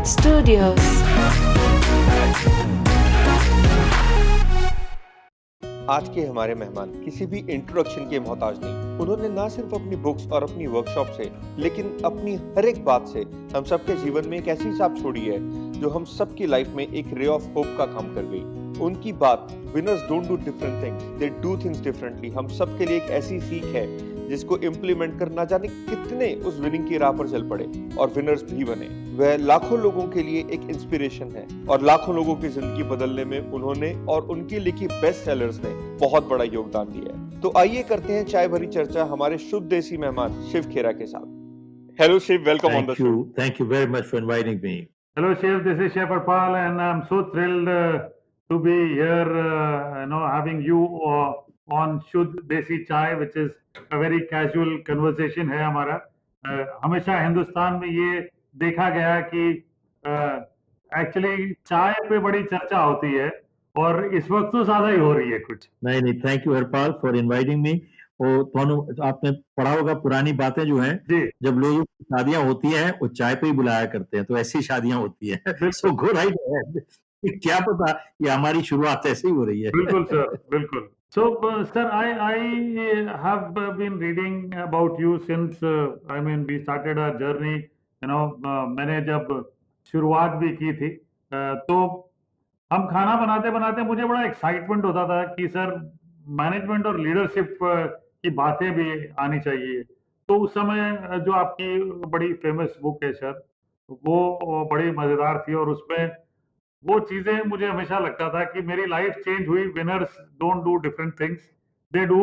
Studios. आज के हमारे मेहमान किसी भी इंट्रोडक्शन के मोहताज नहीं। उन्होंने ना सिर्फ अपनी बुक्स और अपनी वर्कशॉप से, लेकिन अपनी हर एक बात से हम सबके जीवन में एक ऐसी छाप छोड़ी है जो हम सबकी लाइफ में एक रे ऑफ होप का काम कर गई। उनकी बात winners don't do different things, they do things differently हम सबके लिए एक ऐसी सीख है जिसको इम्प्लीमेंट कर ना जाने कितने उस विनिंग की राह पर चल पड़े और विनर्स भी बने। वह लाखों लोगों के लिए एक इंस्पिरेशन है और लाखों लोगों की जिंदगी बदलने में उन्होंने और उनकी लिखी बेस्ट सेलर्स ने बहुत बड़ा योगदान दिया है। तो आइए करते हैं चाय भरी चर्चा हमारे शुद्ध देसी मेहमान शिव खेरा के साथ। Hello Shiv, welcome on the show. Thank you very much for inviting me. Hello, Shiv. This is Chef Harpal, and I'm so thrilled to be here. Having you on Shuddh Desi Chai, which is a very casual conversation है हमारा। हमेशा हिंदुस्तान में ये देखा गया कि actually चाय पे बड़ी चर्चा होती है और इस वक्त तो ज्यादा ही हो रही है कुछ। नहीं, thank you Harpal for inviting me. और आपने पढ़ा होगा पुरानी बातें जो हैं, जब लोगों की शादियां होती हैं वो चाय पे ही बुलाया करते हैं, तो ऐसी शादियां होती हैं। सो गो राइट अहेड। क्या पता ये हमारी शुरुआत ऐसे ही हो रही है। बिल्कुल सर, बिल्कुल। So, sir, I have been reading about you since we started our journey. मैंने जब शुरुआत भी की थी, तो हम खाना बनाते बनाते मुझे बड़ा एक्साइटमेंट होता था कि सर मैनेजमेंट और लीडरशिप की बातें भी आनी चाहिए। तो उस समय जो आपकी बड़ी फेमस बुक है सर, वो बड़ी मजेदार थी और उसमें वो चीजें मुझे हमेशा लगता था कि मेरी लाइफ चेंज हुई। Winners don't do different things, they do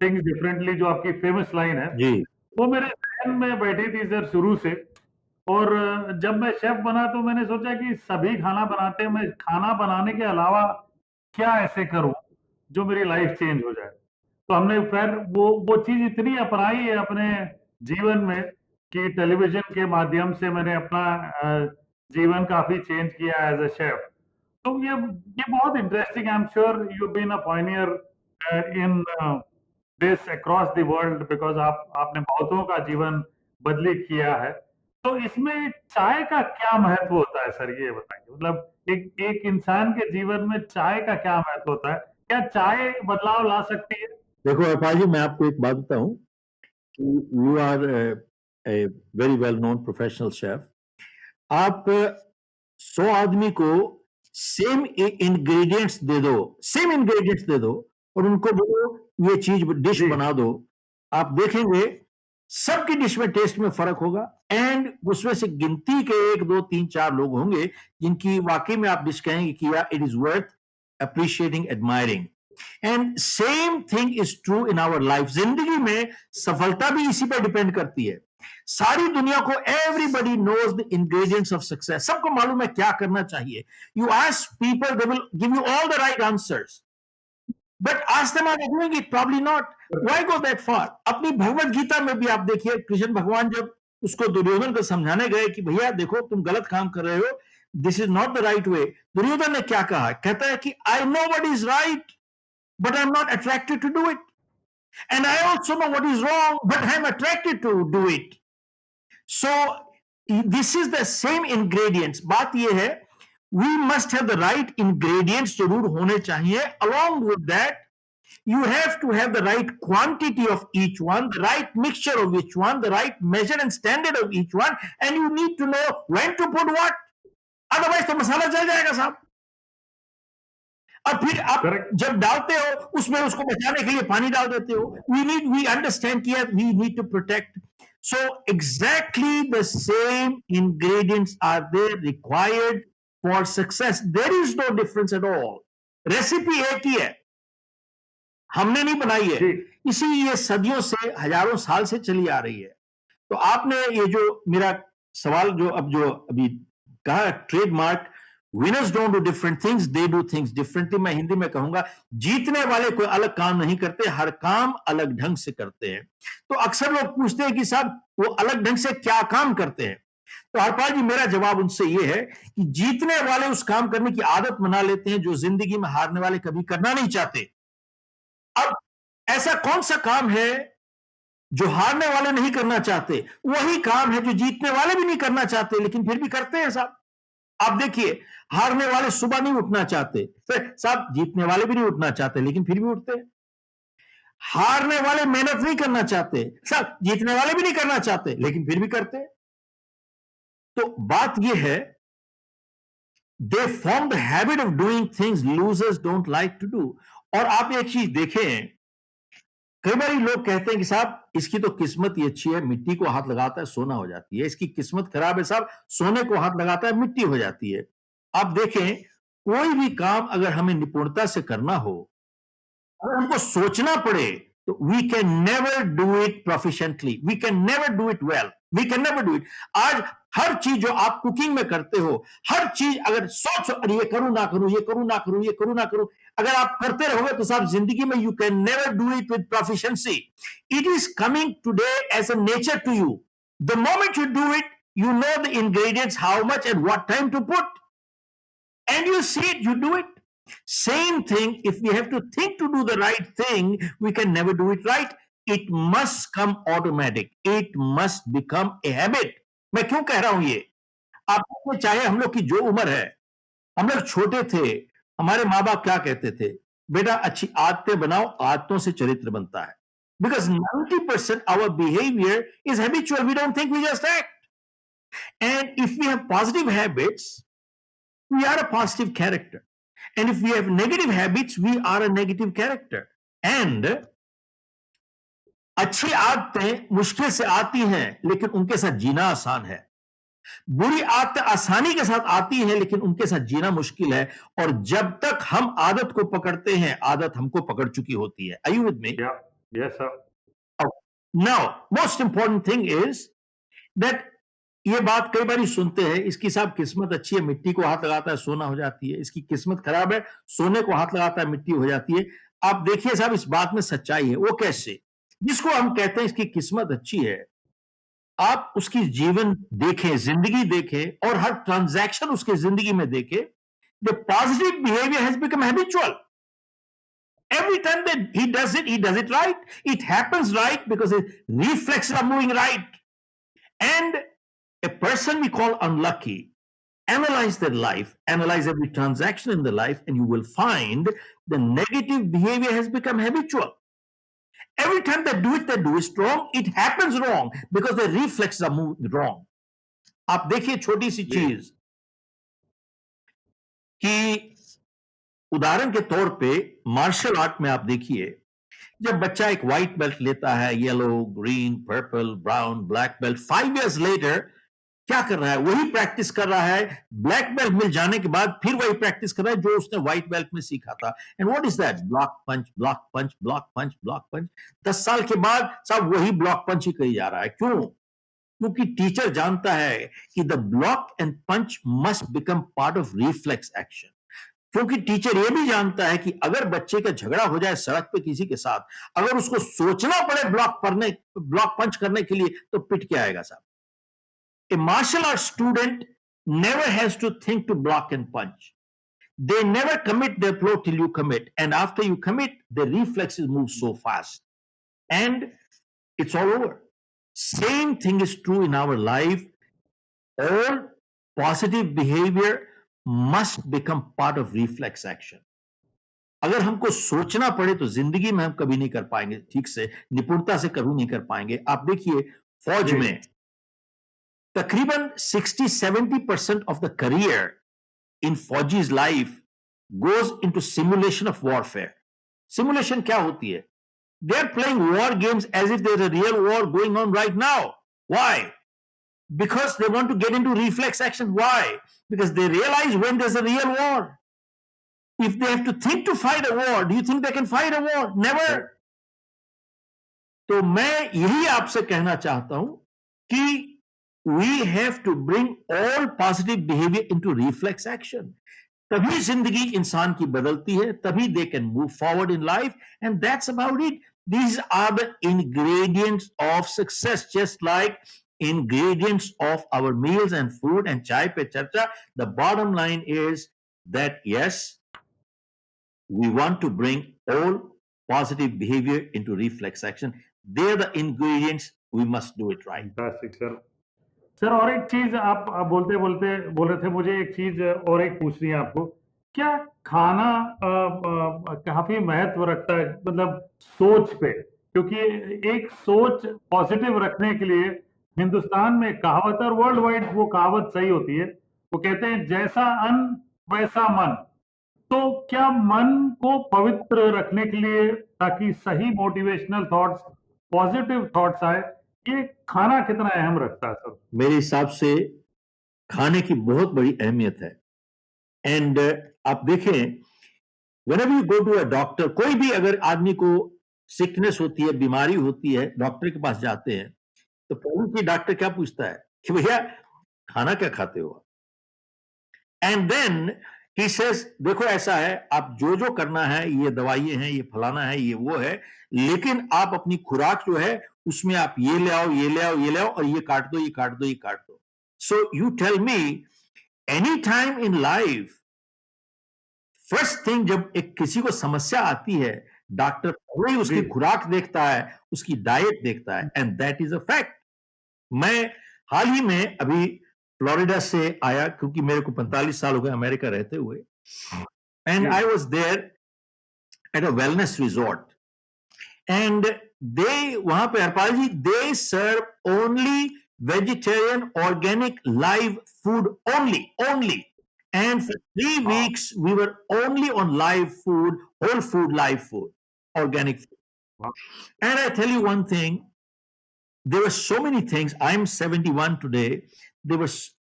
things differently, जो आपकी फेमस लाइन है जी। वो मेरे जहन में बैठी थी सर शुरू से। और जब मैं शेफ बना तो मैंने सोचा कि सभी खाना बनाते हैं, मैं खाना बनाने के अलावा क्या ऐसे करूं जो मेरी लाइफ चेंज हो जाए। तो हमने फिर वो चीज इतनी अपनाई है अपने जीवन में कि टेलीविजन के माध्यम से मैंने अपना जीवन काफी चेंज किया एज अ शेफ। तो ये बहुत interesting. I am sure you been a pioneer in this across the world, because आपने बहुतों का जीवन बदली किया है। तो इसमें चाय का क्या महत्व होता है सर, ये बताइए। मतलब एक इंसान के जीवन में चाय का क्या महत्व होता है? क्या चाय बदलाव ला सकती है? देखो हरपाल जी, मैं आपको एक बात बताऊं कि you are a very well known professional chef. आप 100 आदमी को सेम इंग्रेडिएंट्स दे दो और उनको बोलो ये चीज डिश बना दो, आप देखेंगे सबकी डिश में टेस्ट में फर्क होगा। एंड उसमें से गिनती के 1, 2, 3, 4 लोग होंगे जिनकी वाकई में आप डिश कहेंगे कि यार it is worth appreciating, admiring. And same thing is true in our life. जिंदगी में सफलता भी इसी पर डिपेंड करती है। सारी दुनिया को everybody knows the ingredients of success, सबको मालूम है क्या करना चाहिए। You ask people, they will give you all the right answers, but ask them are they doing it? Probably not. Why go that far? अपनी भगवत गीता में भी आप देखिए, कृष्ण भगवान जब उसको दुर्योधन को समझाने गए कि भैया देखो तुम गलत काम कर रहे हो, this is not the right way, Duryodhan ने क्या कहा? कहता है कि I know what is right but I'm not attracted to do it. And I also know what is wrong, but I'm attracted to do it. So this is the same ingredients. बात ये है, we must have the right ingredients जरूर होने चाहिए. Along with that, you have to have the right quantity of each one, the right mixture of each one, the right measure and standard of each one, and you need to know when to put what. Otherwise तो मसाला जल जाएगा साहब। और फिर आप जब डालते हो उसमें उसको बचाने के लिए पानी डाल देते हो। we understand कि we need to protect. So exactly the same ingredients are there required for success. There is no difference at all. Recipe एक ही है, हमने नहीं बनाई है, इसी ये सदियों से, हजारों साल से चली आ रही है। तो आपने ये जो मेरा सवाल जो अभी कहा, trademark, winners don't do different things, they do things differently. मैं हिंदी में कहूंगा, जीतने वाले कोई अलग काम नहीं करते, हर काम अलग ढंग से करते हैं। तो अक्सर लोग पूछते हैं कि साहब वो अलग ढंग से क्या काम करते हैं? तो हरपाल जी, मेरा जवाब उनसे ये है कि जीतने वाले उस काम करने की आदत बना लेते हैं जो जिंदगी में हारने वाले कभी करना नहीं चाहते। अब ऐसा कौन सा काम है जो हारने वाले नहीं करना चाहते? वही काम है जो जीतने वाले भी नहीं करना चाहते, लेकिन फिर भी करते हैं साहब। आप देखिए, हारने वाले सुबह नहीं उठना चाहते, फिर साहब जीतने वाले भी नहीं उठना चाहते, लेकिन फिर भी उठते। हारने वाले मेहनत नहीं करना चाहते, साहब जीतने वाले भी नहीं करना चाहते, लेकिन फिर भी करते। तो बात यह है, they form the habit of doing things losers don't like to do. और आप एक चीज देखें, कई बार लोग कहते हैं कि साहब इसकी तो किस्मत ही अच्छी है, मिट्टी को हाथ लगाता है सोना हो जाती है, इसकी किस्मत खराब है साहब, सोने को हाथ लगाता है मिट्टी हो जाती है। आप देखें, कोई भी काम अगर हमें निपुणता से करना हो, अगर हमको सोचना पड़े, तो we can never do it proficiently, we can never do it well, we can never do it. आज हर चीज जो आप कुकिंग में करते हो, हर चीज अगर सोच, अरे ये करूं ना करूं, ये करूं ना करूं, ये करूं ना करूं, अगर आप करते रहोगे तो साहब जिंदगी में you can never do it with proficiency. It is coming today as a nature to you. The moment you do it, you know the ingredients, how much and what time to put, and you see it, you do it. Same thing, if we have to think to do the right thing, we can never do it right. It must come automatic, it must become a habit. मैं क्यों कह रहा हूं ये? आप चाहे हम लोग की जो उम्र है, हम लोग छोटे थे, हमारे माँ बाप क्या कहते थे, बेटा अच्छी आदतें बनाओ, आदतों से चरित्र बनता है। Because 90% our behavior is habitual, we don't think, we just act. And if we have positive habits, we are a positive character. And if we have negative habits, we are a negative character. And अच्छी आदतें मुश्किल से आती हैं, लेकिन उनके साथ जीना आसान है। बुरी आदतें आसानी के साथ आती हैं, लेकिन उनके साथ जीना मुश्किल है। और जब तक हम आदत को पकड़ते हैं, आदत हमको पकड़ चुकी होती है। Are you with me? Yeah. Yes, sir. Now, most important thing is that ये बात कई बार सुनते हैं, इसकी साहब किस्मत अच्छी है, मिट्टी को हाथ लगाता है सोना हो जाती है, इसकी किस्मत खराब है, सोने को हाथ लगाता है मिट्टी हो जाती है। आप देखिए साहब, इस बात में सच्चाई है। वो कैसे? जिसको हम कहते हैं इसकी किस्मत अच्छी है, आप उसकी जीवन देखें, जिंदगी देखें, और हर ट्रांजैक्शन उसके जिंदगी में देखें, the positive behaviour has become habitual. Every time that he does it right. It happens right because his reflexes are moving right. And a person we call unlucky, analyze their life, analyze every transaction in their life, and you will find the negative behavior has become habitual. Every time they do it wrong, it happens wrong because the reflexes are moving wrong. आप देखिए छोटी सी चीज कि उदाहरण के तौर पे मार्शल आर्ट में आप देखिए, जब बच्चा एक व्हाइट बेल्ट लेता है, yellow, green, purple, brown, black belt, 5 years later क्या कर रहा है? वही प्रैक्टिस कर रहा है। ब्लैक बेल्ट मिल जाने के बाद फिर वही प्रैक्टिस कर रहा है जो उसने व्हाइट बेल्ट में सीखा था। And what is that? Block punch, block punch, block punch, block punch. 10 साल के बाद सब वही ब्लॉक पंच ही कही जा रहा है। क्यों? क्योंकि टीचर जानता है कि the block and punch must become part of reflex action. क्योंकि टीचर ये भी जानता है कि अगर बच्चे का झगड़ा हो जाए सड़क पे किसी के साथ, अगर उसको सोचना पड़े ब्लॉक पंच करने के लिए, तो पिट के आएगा साहब। A martial arts student never has to think to block and punch. They never commit their blow till you commit. And after you commit, the reflexes move so fast. And it's all over. Same thing is true in our life. All positive behavior must become part of reflex action. अगर हमको सोचना पड़े तो जिंदगी में हम कभी नहीं कर पाएंगे ठीक से, निपुणता से कभी नहीं कर पाएंगे। आप देखिए फौज में तकरीबन 60-70% of the career in Fauji's life goes into simulation of warfare. Simulation क्या होती है? They are playing war games as if there's a real war going on right now. Why? Because they want to get into reflex action. Why? Because they realize when there's a real war. If they have to think to fight a war, do you think they can fight a war? Never. तो मैं यही आपसे कहना चाहता हूं कि we have to bring all positive behavior into reflex action. तभी जिंदगी इंसान की बदलती है, तभी they can move forward in life, and that's about it. These are the ingredients of success, just like ingredients of our meals and food and chai pe charcha. The bottom line is that yes, we want to bring all positive behavior into reflex action. They're the ingredients. We must do it right. Fantastic, sir. Sir और एक चीज आप बोलते बोलते बोल रहे थे, मुझे एक चीज और एक पूछनी है आपको। क्या खाना काफी महत्व रखता है, मतलब सोच पे? क्योंकि एक सोच पॉजिटिव रखने के लिए हिंदुस्तान में कहावत, और वर्ल्ड वाइड वो कहावत सही होती है, वो कहते हैं जैसा अन्न वैसा मन। तो क्या मन को पवित्र रखने के लिए, ताकि सही मोटिवेशनल थॉट्स, पॉजिटिव थॉट्स आए, ये खाना कितना अहम रखता है सर? मेरे हिसाब से खाने की बहुत बड़ी अहमियत है। एंड आप देखें, whenever you go to a doctor, कोई भी अगर आदमी को सिकनेस होती है, बीमारी होती है, डॉक्टर के पास जाते हैं, तो पहले की डॉक्टर क्या पूछता है कि भैया खाना क्या खाते हो? एंड देन ही सेज, देखो ऐसा है, आप जो जो करना है, ये दवाइयां हैं, ये फलाना है, ये वो है, लेकिन आप अपनी खुराक जो है उसमें आप ये ले आओ, ये ले आओ, ये ले आओ, और ये काट दो, ये काट दो, ये काट दो। So you tell me, any time in life, first thing जब एक किसी को समस्या आती है, डॉक्टर पहले ही उसकी जी। खुराक देखता है, उसकी डाइट देखता है, and that is a fact. मैं हाल ही में अभी फ्लोरिडा से आया, क्योंकि मेरे को 45 साल हो गए अमेरिका रहते हुए, and ji. I was there at a wellness resort, and they, वहां पे Harpal ji, they serve only vegetarian organic live food, only, and for 3 weeks we were only on live food, whole food, live food, organic food. वाह। And I tell you one thing, there were so many things. I'm 71 today. There were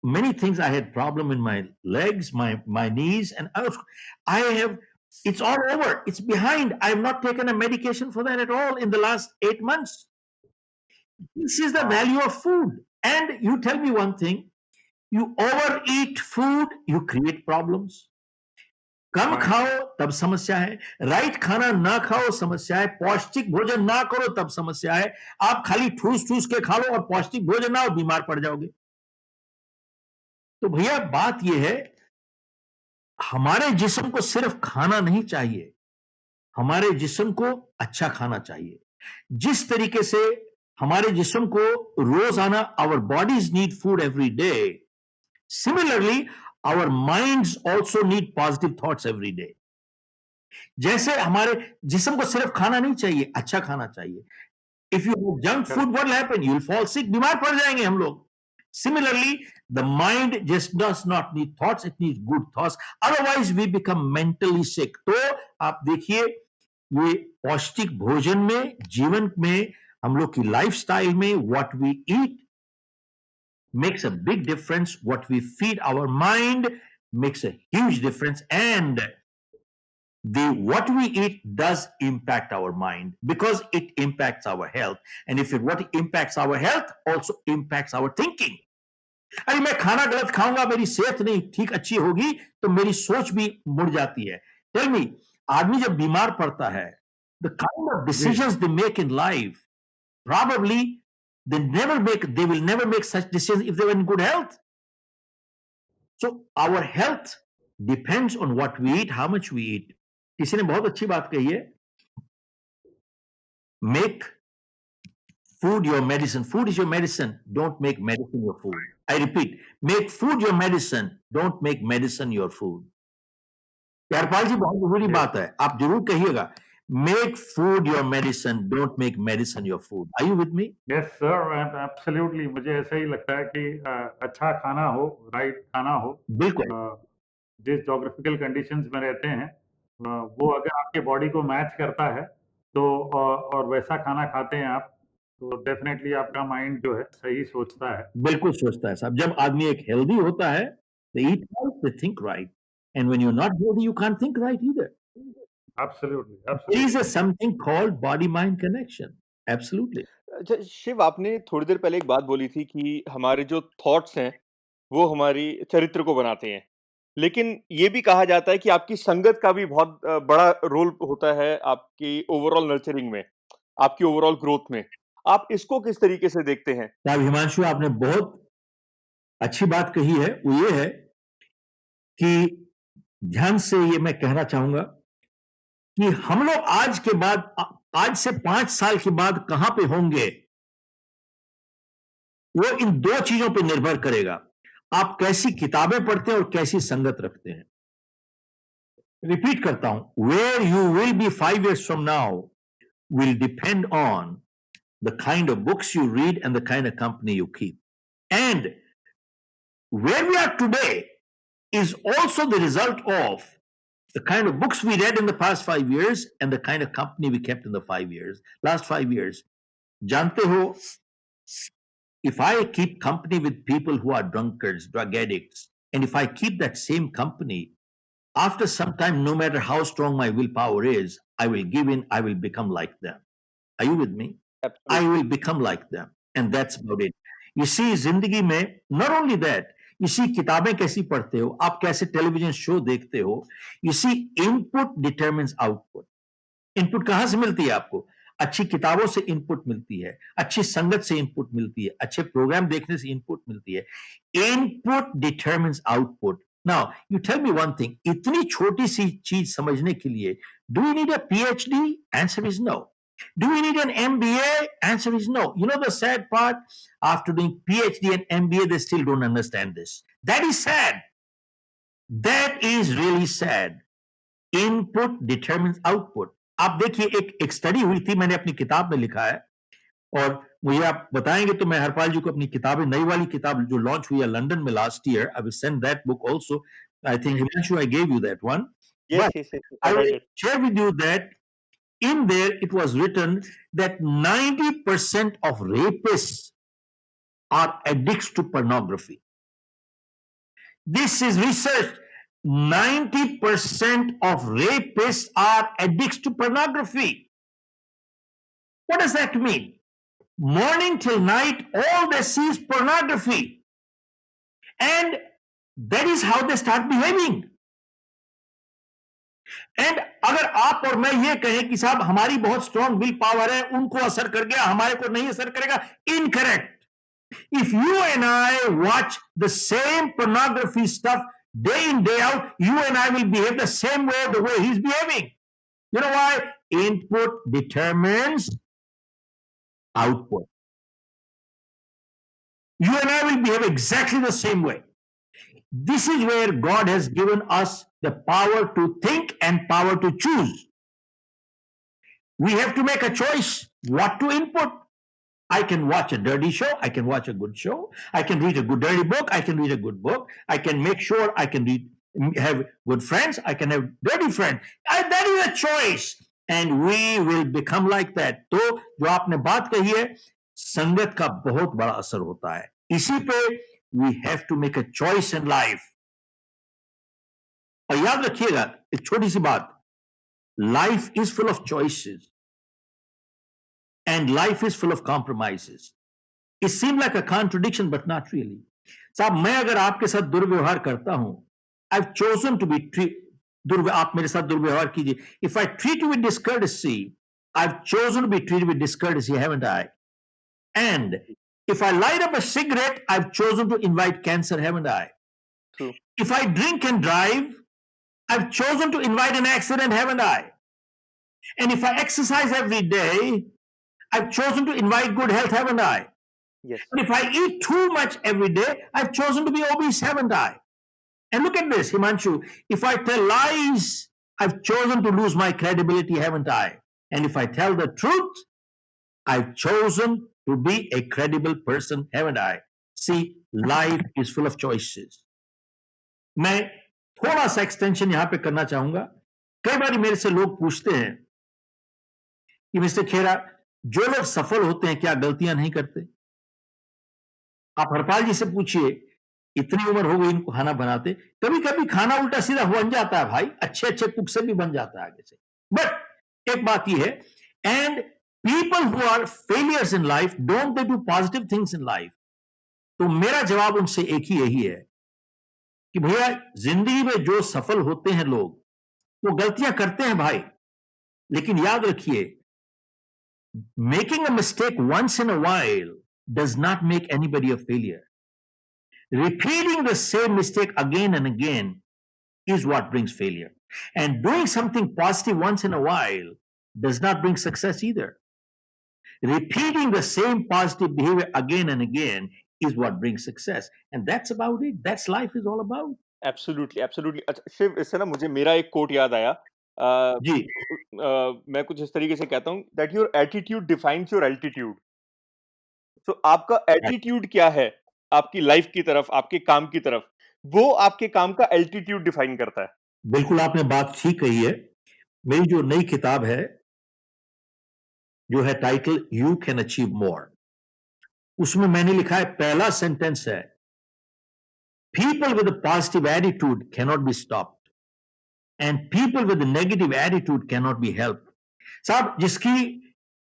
many things. I had problem in my legs, my knees, and I have, it's all over. It's behind. I have not taken a medication for that at all in the last 8 months. This is the हाँ। value of food. And you tell me one thing, you overeat food, you create problems. Come Right. खाओ तब समस्या है, right खाना ना खाओ समस्या है, पौष्टिक भोजन ना करो तब समस्या है। आप खाली ठूस ठूस के खा लो और पौष्टिक भोजन ना हो, बीमार पड़ जाओगे। तो भैया बात यह है, हमारे जिस्म को सिर्फ खाना नहीं चाहिए, हमारे जिस्म को अच्छा खाना चाहिए। जिस तरीके से हमारे जिस्म को रोजाना, our bodies need food every day, similarly our minds also need positive thoughts every day. जैसे हमारे जिस्म को सिर्फ खाना नहीं चाहिए, अच्छा खाना चाहिए। If you have junk food, what will happen? You will fall sick, बीमार पड़ जाएंगे हम लोग। Similarly, the mind just does not need thoughts, it needs good thoughts. Otherwise, we become mentally sick. तो आप देखिए, ये पौष्टिक भोजन में, जीवन में, हम लोग की लाइफस्टाइल में, what we eat makes a big difference. What we feed our mind makes a huge difference. And what we eat does impact our mind, because it impacts our health. And if what impacts our health also impacts our thinking. अरे मैं खाना गलत खाऊंगा, मेरी सेहत नहीं ठीक अच्छी होगी, तो मेरी सोच भी मुड़ जाती है। टेल मी, आदमी जब बीमार पड़ता है, the kind of decisions they make in life, probably they will never make such decisions if they were in good health. So our health depends on what we eat, how much we eat. किसी ने बहुत अच्छी बात कही है, make food your medicine. Food is your medicine. Don't make medicine your food. I repeat, make food your medicine. Don't make medicine your food. Harpal जी, बहुत जरूरी बात है, आप जरूर कहिएगा, make food your medicine. Don't make medicine your food. Are you with me? Yes sir, absolutely. मुझे ऐसा ही लगता है कि अच्छा खाना हो, राइट खाना हो, बिल्कुल। जिस जोग्राफिकल कंडीशंस में रहते हैं, वो अगर आपके बॉडी को मैच करता है, तो और वैसा खाना खाते हैं आप, तो डेफिनेटली आपका माइंड जो है सही सोचता है। बिल्कुल सोचता है साहब। जब आदमी एक हेल्दी होता है, they eat right, they think right. And when you're not healthy, you can't think right either. Absolutely, There is absolutely. something called body-mind connection. Absolutely. अच्छा शिव, आपने थोड़ी देर पहले एक बात बोली थी कि हमारे जो थॉट्स हैं, वो हमारी चरित्र को बनाते हैं। लेकिन ये भी कहा जाता है कि आपकी संगत का भी बहुत बड़ा रोल होता है आपकी ओवरऑल नर्चरिंग में, आपकी ओवरऑल ग्रोथ में। आप इसको किस तरीके से देखते हैं? साहब हिमांशु, आपने बहुत अच्छी बात कही है। वो ये है कि ध्यान से ये मैं कहना चाहूंगा कि हम लोग आज के बाद, आज से 5 साल के बाद कहां पे होंगे, वो इन दो चीजों पर निर्भर करेगा, आप कैसी किताबें पढ़ते हैं और कैसी संगत रखते हैं। रिपीट करता हूं, where you will be 5 years from now will depend on the kind of books you read and the kind of company you keep. And where we are today is also the result of the kind of books we read in the past 5 years and the kind of company we kept in the last 5 years. Jante ho, if I keep company with people who are drunkards, drug addicts, and if I keep that same company, after some time, no matter how strong my willpower is, I will give in, I will become like them. Are you with me? I will become like them. And that's about it. You see, जिंदगी में, not only that, you see, किताबें कैसी पढ़ते हो, आप कैसे television show देखते हो, you see, input determines output. Input कहां से मिलती है आपको? अच्छी किताबों से इनपुट मिलती है, अच्छी संगत से इनपुट मिलती है, अच्छे प्रोग्राम देखने से इनपुट मिलती है. Input determines output. Now you tell me one thing, इतनी छोटी सी चीज समझने के लिए do you need a PhD? Answer is no. Do we need an MBA? Answer is no. You know the sad part? After doing PhD and MBA, they still don't understand this. That is sad. That is really sad. Input determines output. आप देखिए, एक study हुई थी, मैंने अपनी किताब में लिखा है, और मुझे आप बताएंगे तो मैं हरपाल जी को अपनी किताबें, नई वाली किताब जो लॉन्च हुई है लंदन में last year, I will send that book also. I think Himanshu, I gave you that one. I will share with you that in there it was written that 90% of rapists are addicts to pornography. This is research. 90% of rapists are addicts to pornography. What does that mean? Morning till night, all they see is pornography. And that is how they start behaving. And अगर आप और मैं ये कहें कि साहब हमारी बहुत स्ट्रॉन्ग विल पावर है, उनको असर कर गया, हमारे को नहीं असर करेगा, incorrect. If you and I watch the same pornography stuff day in day out, you and I will behave the same way the way he is behaving. You know why? Input determines output. You and I will behave exactly the same way. This is where God has given us the power to think and power to choose. We have to make a choice what to input. I can watch a dirty show. I can watch a good show. I can read a good dirty book. I can read a good book. I can make sure I can have good friends. I can have dirty friends. That is a choice. And we will become like that. तो जो आपने बात कही है, संगत का बहुत बड़ा असर होता है. इसी पे we have to make a choice in life. और याद रखिएगा एक छोटी सी बात, life is full of choices and life is full of compromises. It seems like a contradiction but not really. साहब, मैं अगर आपके साथ दुर्व्यवहार करता हूं, I've chosen to be आप मेरे साथ दुर्व्यवहार कीजिए. If I treat you with discourtesy, I've chosen to be treated with discourtesy, haven't I? And if I light up a cigarette, I've chosen to invite cancer, haven't I? True. If I drink and drive, I've chosen to invite an accident, haven't I? And if I exercise every day, I've chosen to invite good health, haven't I? Yes. And if I eat too much every day, I've chosen to be obese, haven't I? And look at this, Himannshu, if I tell lies, I've chosen to lose my credibility, haven't I? And if I tell the truth, I've chosen to be a credible person, haven't I? See, life is full of choices. मैं थोड़ा सा extension यहां पे करना चाहूंगा. कई बार मेरे से लोग पूछते हैं कि मिस्टर खेरा, जो लोग सफल होते हैं क्या गलतियां नहीं करते? आप हरपाल जी से पूछिए, इतनी उम्र हो गई इनको खाना बनाते, कभी कभी खाना उल्टा सीधा बन जाता है भाई, अच्छे अच्छे कुक से भी बन जाता है आगे से. बट एक बात यह है, and people who are failures in life, don't they do positive things in life? तो मेरा जवाब उनसे एक ही यही है कि भैया, जिंदगी में जो सफल होते हैं लोग, वो गलतियां करते हैं भाई, लेकिन याद रखिए, making a mistake once in a while does not make anybody a failure. Repeating the same mistake again and again is what brings failure. And doing something positive once in a while does not bring success either. Repeating the same positive behavior again and again is what brings success. And that's about it. That's life is all about. Absolutely, absolutely. अच्छा शिव, इससे ना मुझे मेरा एक coat याद आया। जी, मैं कुछ इस तरीके से कहता हूँ that your attitude defines your altitude. तो आपका एटीट्यूड क्या है आपकी लाइफ की तरफ, आपके काम की तरफ, वो आपके काम का एल्टीट्यूड डिफाइन करता है। बिल्कुल आपने बात ठीक कही है। मेरी जो नई किताब है, जो है title you can achieve more, उसमें मैंने लिखा है, पहला सेंटेंस है, people with positive attitude can not be stopped and people with negative attitude can not be help. साहब, जिसकी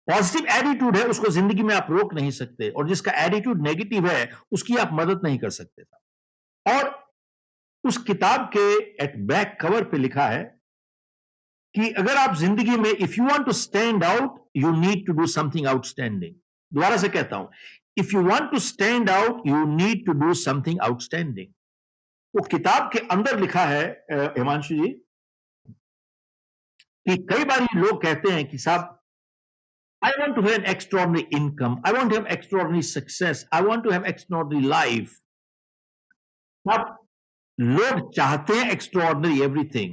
पॉजिटिव एटीट्यूड है उसको जिंदगी में आप रोक नहीं सकते, और जिसका एटीट्यूड नेगेटिव है उसकी आप मदद नहीं कर सकते। और उस किताब के एट बैक कवर पे लिखा है कि अगर आप जिंदगी में, if you want to stand out, you need to do something outstanding. दोबारा से कहता हूं, if you want to stand out, you need to do something outstanding. वो किताब के अंदर लिखा है हिमांशु जी, कि कई बार ये लोग कहते हैं कि साहब, I want to have an extraordinary income. I want to have extraordinary success. I want to have extraordinary life. अब लोग चाहते हैं extraordinary everything,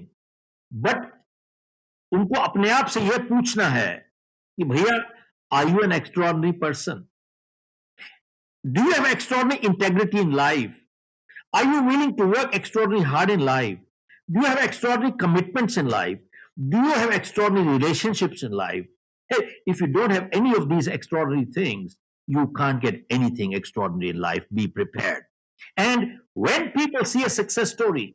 but उनको अपने आप से यह पूछना है कि भैया, are you an extraordinary person? Do you have extraordinary integrity in life? Are you willing to work extraordinarily hard in life? Do you have extraordinary commitments in life? Do you have extraordinary relationships in life? Hey, if you don't have any of these extraordinary things, you can't get anything extraordinary in life. Be prepared. And when people see a success story,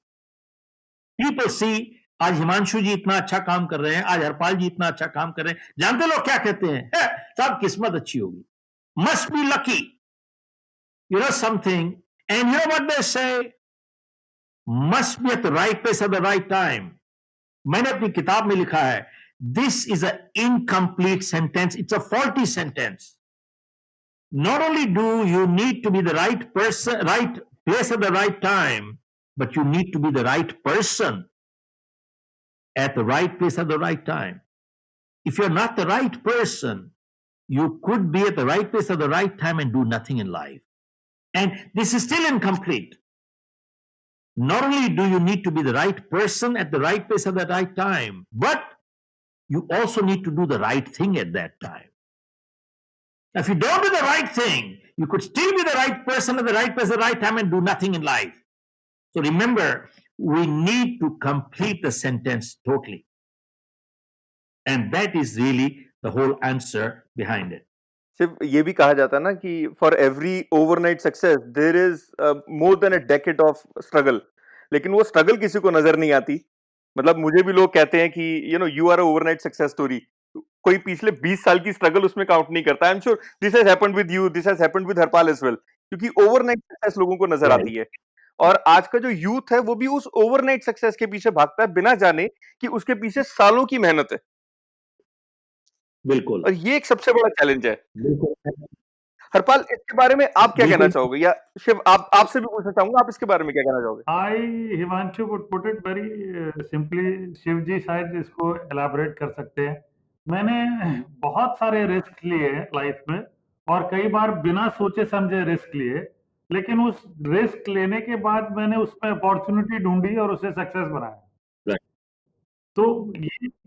people see, आज हिमांशु जी इतना अच्छा काम कर रहे हैं, आज हरपाल जी इतना अच्छा काम कर रहे हैं, जानते लोग क्या कहते हैं? साहब, किस्मत अच्छी होगी, must be lucky, you know something. And you know what they say? Must be at the right place at the right time. मैंने अपनी किताब में लिखा है, this is an incomplete sentence. It's a faulty sentence. Not only do you need to be the right person, right place at the right time, but you need to be the right person at the right place at the right time. If you're not the right person, you could be at the right place at the right time and do nothing in life. And this is still incomplete. Not only do you need to be the right person at the right place at the right time, but you also need to do the right thing at that time. If you don't do the right thing, you could still be the right person at the right place at the right time and do nothing in life. So remember, we need to complete the sentence totally. And that is really the whole answer behind it. सिर्फ ये भी कहा जाता है ना कि for every overnight success there is more than a decade of struggle, लेकिन वो स्ट्रगल किसी को नजर नहीं आती। मतलब मुझे भी लोग कहते हैं कि you are a overnight success story, कोई पिछले 20 साल की स्ट्रगल उसमें काउंट नहीं करता। I am sure this has happened with you, this has happened with Harpal as well, क्योंकि ओवरनाइट सक्सेस लोगों को नजर आती है। और आज का जो यूथ है वो भी उस ओवरनाइट सक्सेस के पीछे भागता है बिना जाने कि उसके पीछे सालों की मेहनत है। बिल्कुल। और ये एक सबसे बड़ा चैलेंज है। बिल्कुल। हरपाल, इसके बारे में आप क्या कहना बिल्कुल। चाहोगे? या शिव, आपसे भी पूछना चाहूंगा, आप इसके बारे में क्या कहना चाहोगे? I, Himanshu would put it very simply. Shiv जी शायद इसको elaborate कर सकते हैं। मैंने बहुत सारे रिस्क लिए लाइफ में, और कई बार बिना सोचे समझे रिस्क लिए, लेकिन उस रिस्क लेने के बाद मैंने उसमें अपॉर्चुनिटी ढूंढी और उसे सक्सेस बनाया। Right. तो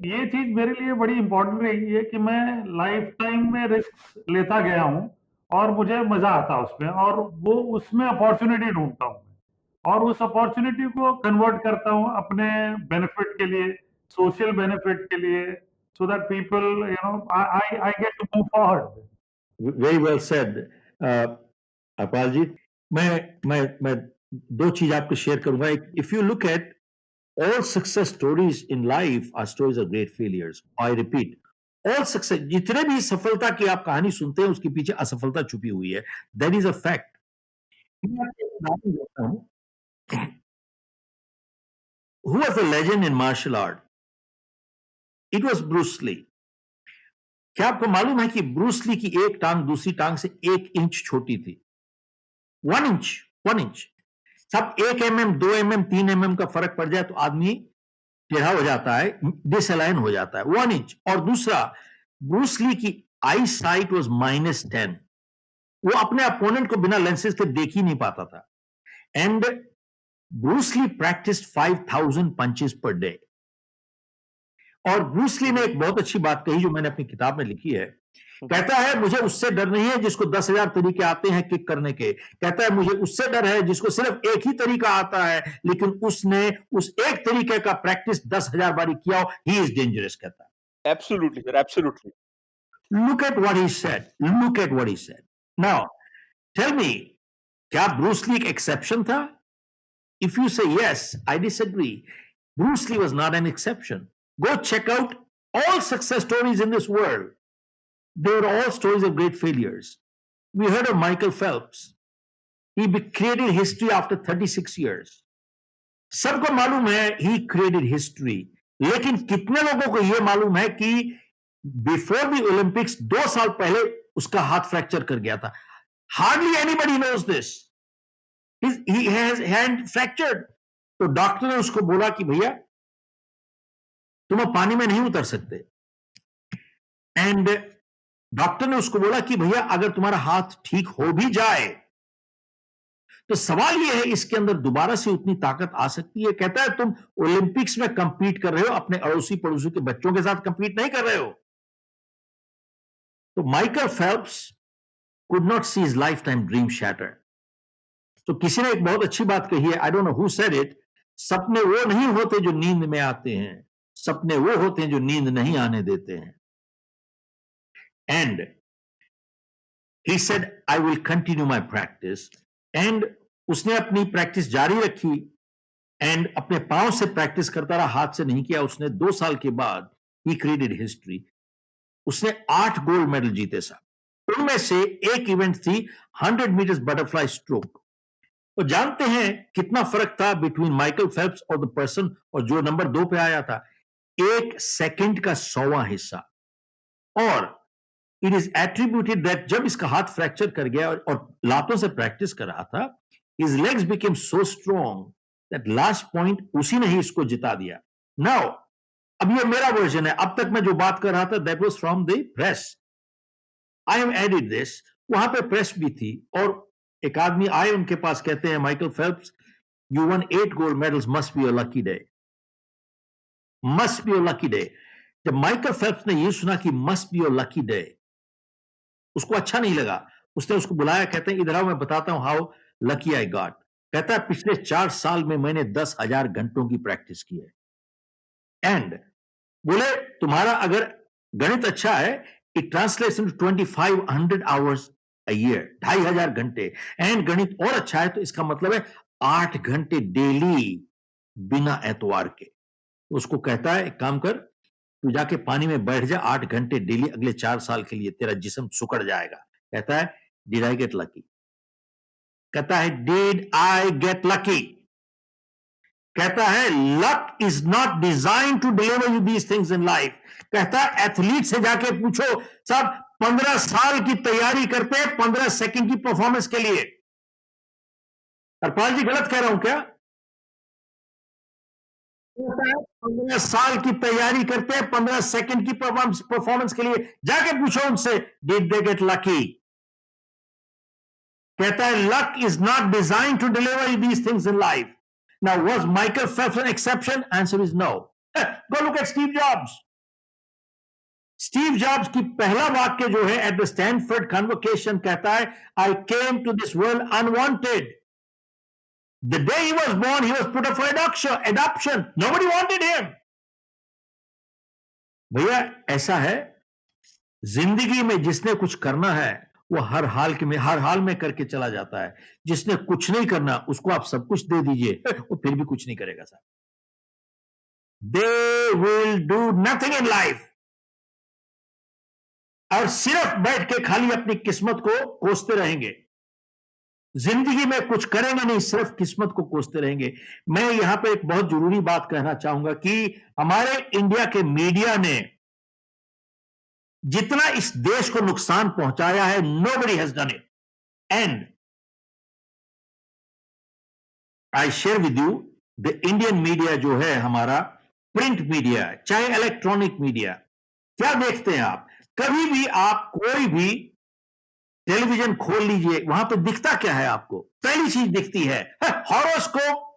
ये चीज मेरे लिए बड़ी इंपॉर्टेंट रही है कि मैं लाइफ टाइम में रिस्क लेता गया हूँ और मुझे मजा आता उसमें, और वो उसमें अपॉर्चुनिटी ढूंढता हूँ और उस अपॉर्चुनिटी को कन्वर्ट करता हूँ अपने बेनिफिट के लिए, सोशल बेनिफिट के लिए, so that people, I get to move forward. Very well said, अपाल जी। मैं दो चीज आपको शेयर करूंगा। If you look at all success stories in life are stories of great failures. I repeat, all success, जितने भी सफलता की आप कहानी सुनते हैं उसके पीछे असफलता छुपी हुई है। That is a fact. मैं आपको एक उदाहरण देता हूं। Who was a legend in martial art? It was Bruce Lee. क्या आपको मालूम है कि ब्रूस ली की एक टांग दूसरी टांग से 1 इंच छोटी थी? 1 इंच। सब 1 mm, 2 mm, 3 mm का फर्क पड़ जाए तो आदमी टेढ़ा हो जाता है, डिसअलाइन हो जाता है। 1 इंच। और दूसरा, ब्रूस ली की आई साइट वाज -10। वो अपने अपोनेंट को बिना लेंसेज के देख ही नहीं पाता था। And Bruce Lee practised 5000 punches per day. और ब्रूस ली ने एक बहुत अच्छी बात कही जो मैंने अपनी किताब में लिखी है। कहता है मुझे उससे डर नहीं है जिसको 10,000 तरीके आते हैं किक करने के। कहता है मुझे उससे डर है जिसको सिर्फ एक ही तरीका आता है, लेकिन उसने उस एक तरीके का प्रैक्टिस 10,000 बारी किया हो। ही इज डेंजरस, कहता है। Absolutely sir, absolutely. Look at what he said. Look at what he said. Now, tell me, क्या ब्रूस ली एक एक्सेप्शन था? If you say yes, I disagree. Bruce Lee was not an exception. Go check out all success stories in this world. They were all stories of great failures. We heard of Michael Phelps. He created history after 36 years. सबको मालूम है he created history. लेकिन कितने लोगों को यह मालूम है कि बिफोर द ओलंपिक्स 2 साल पहले उसका हाथ फ्रैक्चर कर गया था? Hardly anybody knows this. He has hand fractured. तो डॉक्टर ने उसको बोला कि भैया तुम अब पानी में नहीं उतर सकते। एंड डॉक्टर ने उसको बोला कि भैया अगर तुम्हारा हाथ ठीक हो भी जाए तो सवाल यह है इसके अंदर दोबारा से उतनी ताकत आ सकती है? कहता है तुम ओलंपिक्स में कंपीट कर रहे हो, अपने अड़ोसी पड़ोसी के बच्चों के साथ कंपीट नहीं कर रहे हो। तो Michael Phelps could not see his life time dream shatter. तो किसी ने एक बहुत अच्छी बात कही है, I don't know who said it, सपने वो नहीं होते जो नींद में आते हैं, सपने वो होते हैं जो नींद नहीं आने देते हैं। And he said I will continue my practice. And उसने अपनी प्रैक्टिस जारी रखी एंड अपने पांव से प्रैक्टिस करता रहा, हाथ से नहीं किया उसने। 2 साल के बाद ही क्रिएटेड हिस्ट्री। उसने 8 गोल्ड मेडल जीते साहब। उनमें से एक इवेंट थी 100 मीटर्स बटरफ्लाई स्ट्रोक। तो जानते हैं कितना फर्क था बिटवीन माइकल फेल्प्स और द पर्सन और जो नंबर 2 पे आया था? 1 सेकंड का 100वां हिस्सा। और इट इज एट्रीब्यूटेड दैट जब इसका हाथ फ्रैक्चर कर गया और लातों से प्रैक्टिस कर रहा था, his legs became so strong that last point उसी ने ही इसको जिता दिया। नाउ अब ये मेरा वर्जन है, अब तक मैं जो बात कर रहा था that was from the press. I have added this. वहां पे प्रेस भी थी और एक आदमी आए उनके पास, कहते हैं Michael Phelps you one 8 gold medals, must be a lucky day, must be a lucky day. जब माइकल फेल्प्स ने यह सुना कि must be a lucky day, उसको अच्छा नहीं लगा। उसने उसको बुलाया, कहते हैं इधर आओ मैं बताता हूं हाउ लकी आई गॉट। कहता है पिछले 4 साल में मैंने 10,000 घंटों की प्रैक्टिस की है। एंड बोले तुम्हारा अगर गणित अच्छा है, it translates into 2500 hours a year, 2,500 घंटे। एंड गणित और अच्छा है तो इसका मतलब है 8 घंटे डेली बिना एतवार के। उसको कहता है एक काम कर, तू जाके पानी में बैठ जा 8 घंटे डेली, अगले 4 साल के लिए तेरा जिस्म सुकड़ जाएगा। कहता है डिड आई गेट लकी? कहता है डिड आई गेट लकी? कहता है luck is not design to deliver you these things in life. कहता है एथलीट से जाके पूछो, सब 15 साल की तैयारी करते हैं 15 सेकंड की परफॉर्मेंस के लिए। हरपाल जी गलत कह रहा हूं क्या? 15 साल की तैयारी करते हैं 15 सेकंड की परफॉर्मेंस के लिए, जाके पूछो उनसे डिड दे गेट लकी? कहता है luck is not design to deliver you these things in life. Now, was Michael Phelps an exception? Answer is no. Go look at Steve Jobs. Steve Jobs की पहला वाक्य जो है at the Stanford convocation कहता है I came to this world unwanted. The day he was born, he was put up for adoption. Nobody wanted him. भैया ऐसा है, जिंदगी में जिसने कुछ करना है वो हर हाल में करके चला जाता है। जिसने कुछ नहीं करना उसको आप सब कुछ दे दीजिए वो फिर भी कुछ नहीं करेगा साहब। They will do nothing in life. और सिर्फ बैठ के खाली अपनी किस्मत को कोसते रहेंगे। जिंदगी में कुछ करेंगे नहीं, सिर्फ किस्मत को कोसते रहेंगे। मैं यहां पे एक बहुत जरूरी बात कहना चाहूंगा कि हमारे इंडिया के मीडिया ने जितना इस देश को नुकसान पहुंचाया है, nobody has done it. And I share with you the Indian media जो है हमारा प्रिंट मीडिया, चाहे इलेक्ट्रॉनिक मीडिया, क्या देखते हैं आप? कभी भी आप कोई भी टेलीविजन खोल लीजिए, वहां पे दिखता क्या है आपको? पहली चीज दिखती है हॉरोस्कोप।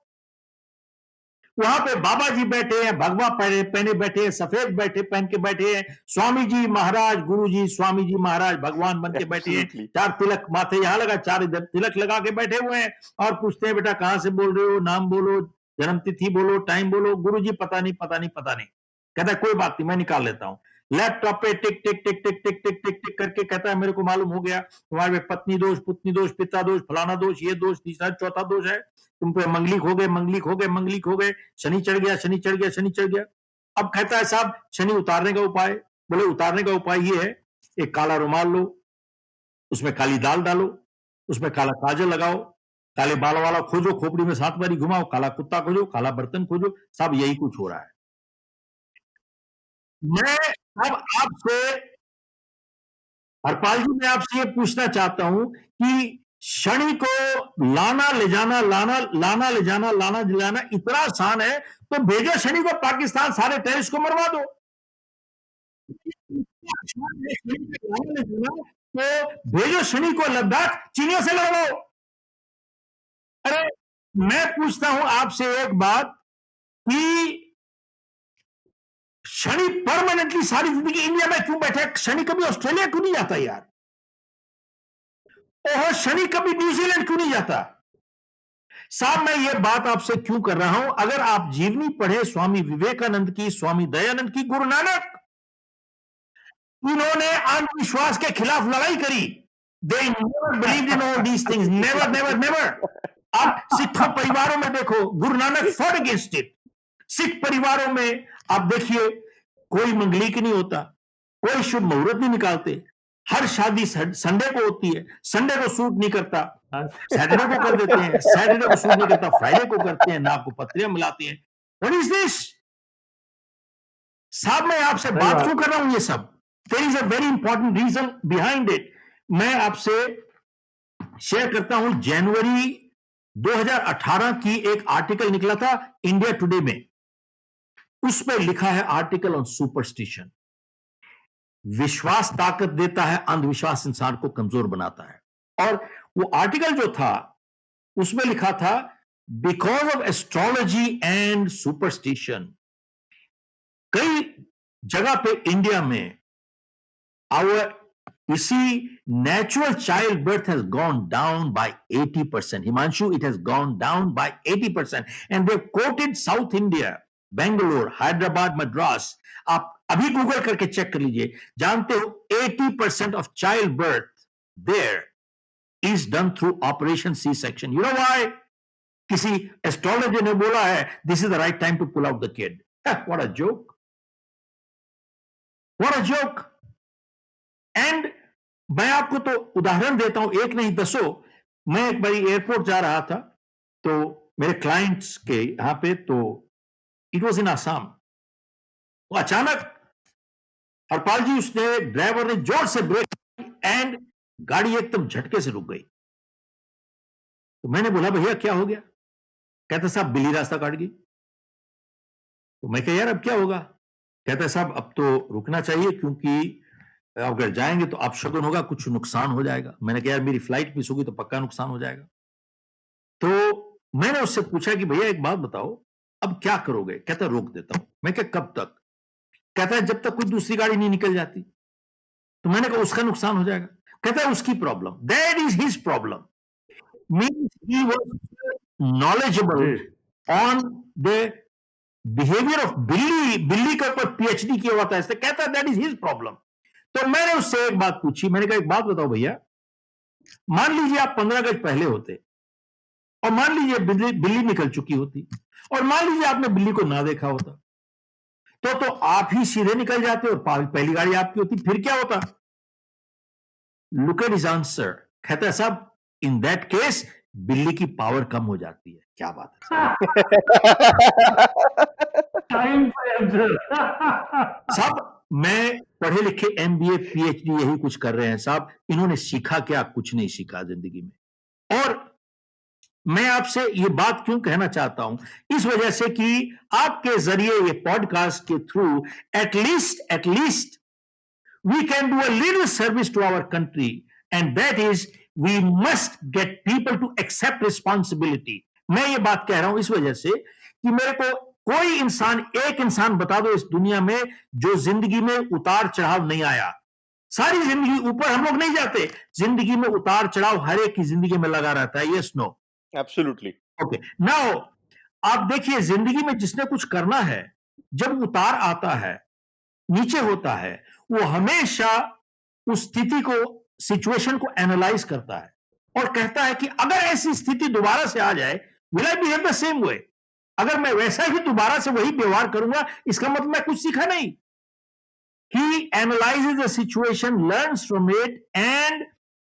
वहां पे बाबा जी बैठे हैं, भगवा पहने बैठे हैं, सफेद पहन के बैठे हैं, स्वामी जी महाराज, गुरु जी, स्वामी जी महाराज भगवान बन के बैठे हैं, Absolutely. 4 तिलक माथे यहां लगा, 4 इधर तिलक लगा के बैठे हुए हैं, और पूछते हैं बेटा कहां से बोल रहे हो, नाम बोलो, जन्म तिथि बोलो, टाइम बोलो। गुरु जी पता नहीं। कहता है कोई बात नहीं, मैं निकाल लेता हूं। लैपटॉप पे टिक टिक टिक टिक टिक टिक टिक टिक करके कहता है मेरे को मालूम हो गया, तुम्हारे में पत्नी दोष, पुत्री दोष, पिता दोष, फलाना दोष, ये दोष, तीसरा चौथा दोष है, तुम पे मंगलिक हो गए, शनि चढ़ गया। अब कहता है साहब शनि उतारने का उपाय। बोले उतारने का उपाय ये है, एक काला रुमाल लो, उसमें काली दाल डालो, उसमें काला काजल लगाओ, काले बाल वाला खोजो, खोपड़ी में 7 बारी घुमाओ, काला कुत्ता खोजो, काला बर्तन खोजो। साहब यही कुछ हो रहा है। मैं अब आपसे, हरपाल जी, मैं आपसे ये पूछना चाहता हूं कि शनि को लाना ले जाना इतना आसान है, तो भेजो शनि को पाकिस्तान, सारे टेररिस्ट को मरवा दो। तो भेजो शनि को लद्दाख, चीनियों से लड़वाओ। अरे मैं पूछता हूं आपसे एक बात कि शनि परमानेंटली सारी जिंदगी इंडिया में क्यों बैठे? शनि कभी ऑस्ट्रेलिया क्यों नहीं जाता यार? ओह शनि कभी न्यूजीलैंड क्यों नहीं जाता? साहब मैं ये बात आपसे क्यों कर रहा हूं, अगर आप जीवनी पढ़े स्वामी विवेकानंद की, स्वामी दयानंद की, गुरु नानक, इन्होंने अंधविश्वास के खिलाफ लड़ाई करी। They never believed in all these things. Never. आप सिखों परिवारों में देखो, Guru Nanak fought against it. Sikh परिवारों में आप देखिए, कोई मंगलिक नहीं होता, कोई शुभ मुहूर्त नहीं निकालते, हर शादी संडे को होती है, संडे को सूट नहीं करता, सैटरडे को कर देते हैं, सैटरडे को सूट नहीं करता, फ्राइडे को करते हैं, नाक को पत्रियां मिलाते हैं। What is this? साहब मैं आपसे बात क्यों कर रहा हूं ये सब? There is a very important reason behind it. मैं आपसे शेयर करता हूं, जनवरी 2018 की एक आर्टिकल निकला था इंडिया टुडे में, उसमें लिखा है आर्टिकल ऑन सुपरस्टिशन। विश्वास ताकत देता है, अंधविश्वास इंसान को कमजोर बनाता है। और वो आर्टिकल जो था उसमें लिखा था, because of astrology and superstition, कई जगह पे इंडिया में you see, natural childbirth has gone down by 80%. Himannshu, it has gone down by 80%. And they've quoted South India, Bangalore, Hyderabad, Madras. आप अभी गूगल करके चेक कर लीजिए, जानते हो 80% of childbirth there is done through operation C-section. You know why? किसी astrologer ने बोला है, this is the right time to pull out the kid. What a joke. What a joke. And मैं आपको तो उदाहरण देता हूं, एक नहीं दसों। मैं एक बार एयरपोर्ट जा रहा था, तो मेरे क्लाइंट्स के यहां पे, तो इट वाज इन आसाम। तो अचानक हरपाल जी, उसने, ड्राइवर ने जोर से ब्रेक एंड गाड़ी एकदम झटके से रुक गई। तो मैंने बोला भैया क्या हो गया? कहता साहब बिल्ली रास्ता काट गई। तो मैं कहा यार अब क्या होगा? कहता साहब अब तो रुकना चाहिए, क्योंकि अगर जाएंगे तो अपशगुन होगा, कुछ नुकसान हो जाएगा। मैंने कहा यार मेरी फ्लाइट मिस होगी तो पक्का नुकसान हो जाएगा। तो मैंने उससे पूछा कि भैया एक बात बताओ, अब क्या करोगे? कहता रोक देता हूं। मैं क्या कब तक? कहता है जब तक कोई दूसरी गाड़ी नहीं निकल जाती। तो मैंने कहा उसका नुकसान हो जाएगा। कहता है उसकी problem, that is his problem. Means he was knowledgeable on the behaviour of बिल्ली। बिल्ली का ऊपर पीएचडी किया हुआ था, इससे कहता है दैट इज हिज प्रॉब्लम। तो मैंने उससे एक बात पूछी, मैंने कहा एक बात बताओ भैया, मान लीजिए आप 15 गज पहले होते, और मान लीजिए बिल्ली निकल चुकी होती, और मान लीजिए आपने बिल्ली को ना देखा होता, तो आप ही सीधे निकल जाते और पहली गाड़ी आपकी होती, फिर क्या होता? Look at his answer. कहता है साहब इन दैट केस बिल्ली की पावर कम हो जाती है। क्या बात है साहब। मैं पढ़े लिखे एमबीए पीएचडी यही कुछ कर रहे हैं साहब, इन्होंने सीखा क्या? कुछ नहीं सीखा जिंदगी में। और मैं आपसे ये बात क्यों कहना चाहता हूं? इस वजह से कि आपके जरिए, ये पॉडकास्ट के through, at least we can do a little service to our country and that is we must get people to accept responsibility. मैं ये बात कह रहा हूं इस वजह से कि मेरे को कोई इंसान, एक इंसान बता दो इस दुनिया में जो जिंदगी में उतार चढ़ाव नहीं आया। सारी जिंदगी ऊपर हम लोग नहीं जाते, जिंदगी में उतार चढ़ाव हर एक की जिंदगी में लगा रहता है। Yes no? Absolutely. Okay, now आप देखिए जिंदगी में जिसने कुछ करना है, जब उतार आता है, नीचे होता है, वो हमेशा उस स्थिति को, सिचुएशन को एनालाइज करता है और कहता है कि अगर ऐसी स्थिति दोबारा से आ जाए, will I behave the same way? अगर मैं वैसा ही दोबारा से वही व्यवहार करूंगा, इसका मतलब मैं कुछ सीखा नहीं। He analyzes the situation, learns from it, and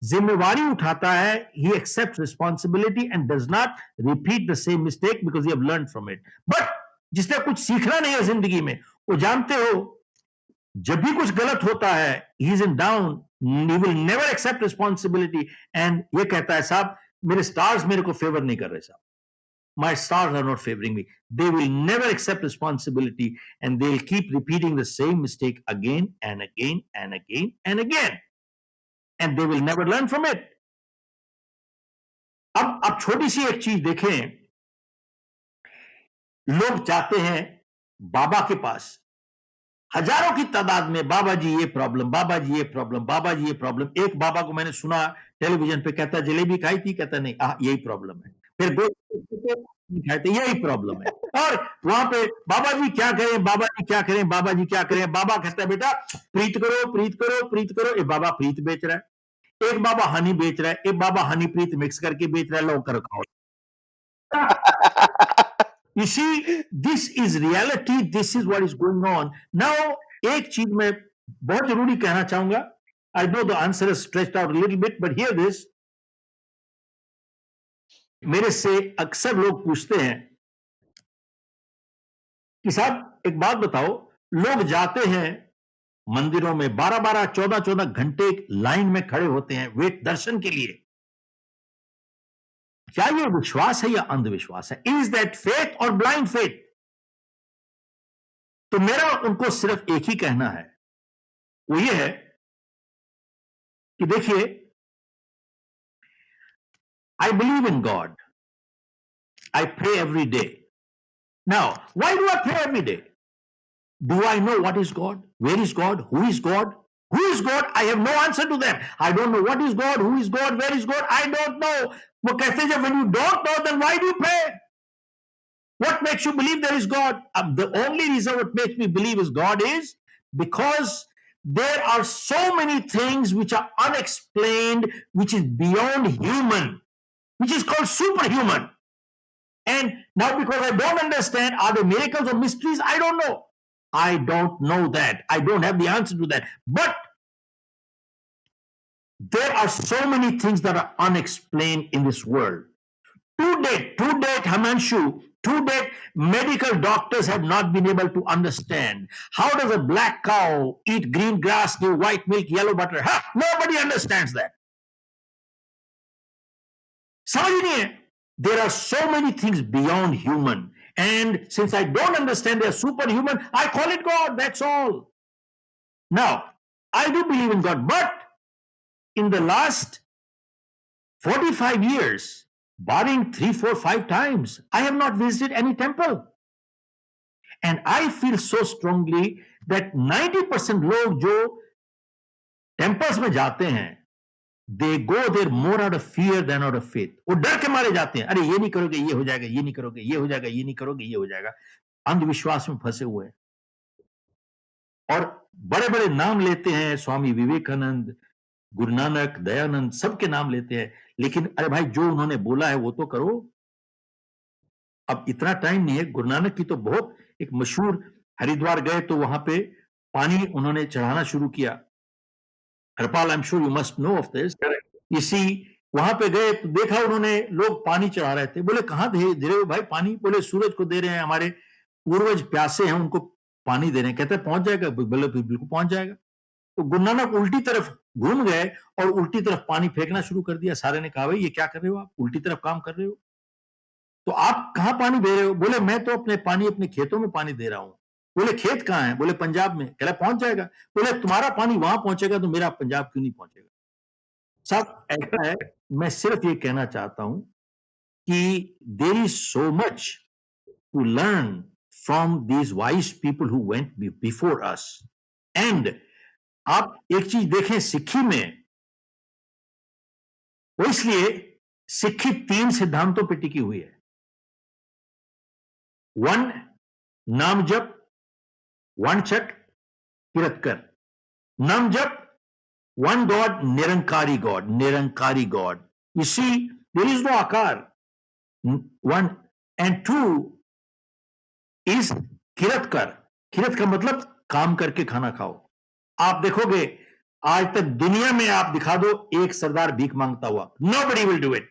जिम्मेवारी उठाता है, he accepts responsibility and does not repeat the same mistake because he have learned from it. But जिसने कुछ सीखना नहीं है जिंदगी में, वो जानते हो जब भी कुछ गलत होता है, he is in down, he will never accept responsibility and ये कहता है साहब मेरे स्टार्स मेरे को फेवर नहीं कर रहे साहब, my stars are not favoring me. They will never accept responsibility and they'll keep repeating the same mistake again and again and again and again. And they will never learn from it. अब छोटी सी एक चीज देखें, लोग जाते हैं बाबा के पास, हजारों की तादाद में, बाबा जी ये प्रॉब्लम, बाबा जी ये प्रॉब्लम, बाबा जी ये प्रॉब्लम। एक बाबा को मैंने सुना टेलीविजन पे, कहता जलेबी खाई थी, कहता नहीं यही प्रॉब्लम है। फिर दो खाए थे, यही प्रॉब्लम है। और वहां पे बाबा जी क्या करें, बाबा जी क्या करें, बाबा जी क्या करें? बाबा कहता है बेटा प्रीत करो, प्रीत करो, प्रीत करो। एक बाबा प्रीत बेच रहा है, एक बाबा हनी बेच रहा है, एक बाबा हनी प्रीत मिक्स करके बेच रहा है, लो कर खाओ। You see, this is reality, this is what is going on. Now, एक चीज मैं बहुत जरूरी कहना चाहूंगा, I know the answer is stretched out a little bit, but hear this. मेरे से अक्सर लोग पूछते हैं कि साहब एक बात बताओ, लोग जाते हैं मंदिरों में 12-12, 14-14 घंटे लाइन में खड़े होते हैं वेट दर्शन के लिए, क्या ये विश्वास है या अंधविश्वास है? इज दैट फेथ और ब्लाइंड फेथ? तो मेरा उनको सिर्फ एक ही कहना है, वो ये है कि देखिए, I believe in God. I pray every day. Now, why do I pray every day? Do I know what is God? Where is God? Who is God? Who is God? I have no answer to them. I don't know what is God, who is God, where is God. I don't know. वो कहते हैं, when you don't know, then why do you pray? What makes you believe there is God? The only reason what makes me believe is God is because there are so many things which are unexplained, which is beyond human, which is called superhuman. And now because I don't understand, are there miracles or mysteries? I don't know. I don't know that. I don't have the answer to that. But there are so many things that are unexplained in this world. To date, Himannshu, to date, medical doctors have not been able to understand. How does a black cow eat green grass, give white milk, yellow butter? Nobody understands that. समझ नहीं है? There are so many things beyond human. And since I don't understand they're superhuman, I call it God. That's all. Now, I do believe in God, but in the last 45 years, barring 3, 4, 5 times, I have not visited any temple. And I feel so strongly that 90% लोग जो temples में जाते हैं, they go there more out of fear than out of faith. वो डर के मारे जाते हैं, अरे ये नहीं करोगे ये हो जाएगा, ये नहीं करोगे ये हो जाएगा, ये नहीं करोगे ये हो जाएगा। अंधविश्वास में फंसे हुए हैं और बड़े बड़े नाम लेते हैं, स्वामी विवेकानंद, गुरु नानक, दयानंद, सबके नाम लेते हैं, लेकिन अरे भाई जो उन्होंने बोला है वो तो करो। अब इतना टाइम नहीं है। गुरु नानक की तो बहुत एक मशहूर, हरिद्वार गए तो वहां पे पानी उन्होंने चढ़ाना शुरू किया। हरपाल, आई am sure you must know of this. इसी वहां पे गए तो देखा उन्होंने लोग पानी चढ़ा रहे थे। बोले कहां दे रहे हो भाई पानी? बोले सूरज को दे रहे हैं, हमारे पूर्वज प्यासे हैं उनको पानी दे रहे हैं। कहते हैं पहुंच जाएगा? बोले बिल्कुल पहुंच जाएगा। तो गुरु नानक उल्टी तरफ घूम गए और उल्टी तरफ पानी फेंकना शुरू कर दिया। सारे ने कहा भाई ये क्या कर रहे हो आप, उल्टी तरफ काम कर रहे हो, तो आप कहां पानी दे रहे हो? बोले मैं तो अपने खेतों में पानी दे रहा हूं। बोले खेत कहां है? बोले पंजाब में। कह रहा पहुंच जाएगा। बोले तुम्हारा पानी वहां पहुंचेगा तो मेरा पंजाब क्यों नहीं पहुंचेगा? साहब ऐसा है, मैं सिर्फ ये कहना चाहता हूं कि there is so much to learn from these wise people who went before us. And आप एक चीज देखें सिक्खी में, वो इसलिए सिक्खी 3 सिद्धांतों पर टिकी हुई है। 1 नाम जप, वनचक, किरतकर। नाम जप, one God, Nirankari God, Nirankari God. You see, there is no akar. One and two is Kiratkar. किरत का मतलब काम करके खाना खाओ। आप देखोगे आज तक दुनिया में आप दिखा दो एक सरदार भीख मांगता हुआ, nobody will do it।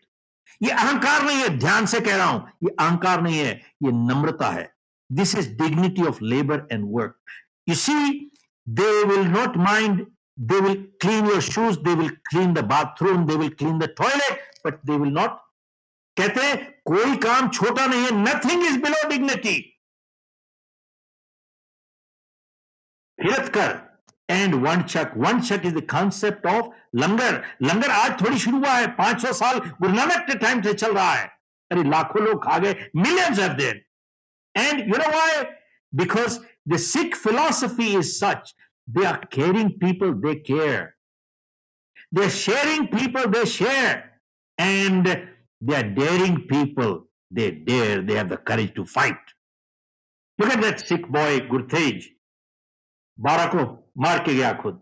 ये अहंकार नहीं है, ध्यान से कह रहा हूं, ये अहंकार नहीं है, ये नम्रता है। This is dignity of labor and work. You see, they will not mind, they will clean your shoes, they will clean the bathroom, they will clean the toilet, but they will not, कहते हैं कोई काम छोटा नहीं है, nothing is below dignity। हिरतकर and one chuck is the concept of लंगर। लंगर आज थोड़ी शुरू हुआ है, 500 साल गुरु नानक के टाइम से चल रहा है। अरे लाखों लोग खा गए, millions are there। And you know why? Because the Sikh philosophy is such, they are caring people, they care, they're sharing people, they share, and they are daring people, they dare, they have the courage to fight। Look at that Sikh boy Gurtej, 12 को मार के गया खुद।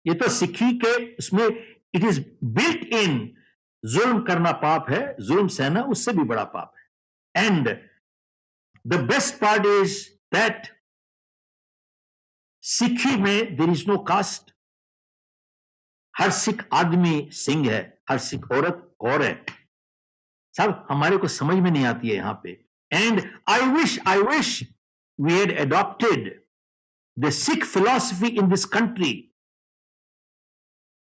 ये तो सिक्खी के उसमें इट इज बिल्ट इन, जुल्म करना पाप है, जुल्म सहना उससे भी बड़ा पाप है। And the best part is that सिक्खी में देयर इज नो कास्ट। हर सिख आदमी सिंह है, हर सिख औरत कौर है। सब हमारे को समझ में नहीं आती है यहां पे। And I wish we had adopted the Sikh philosophy in this country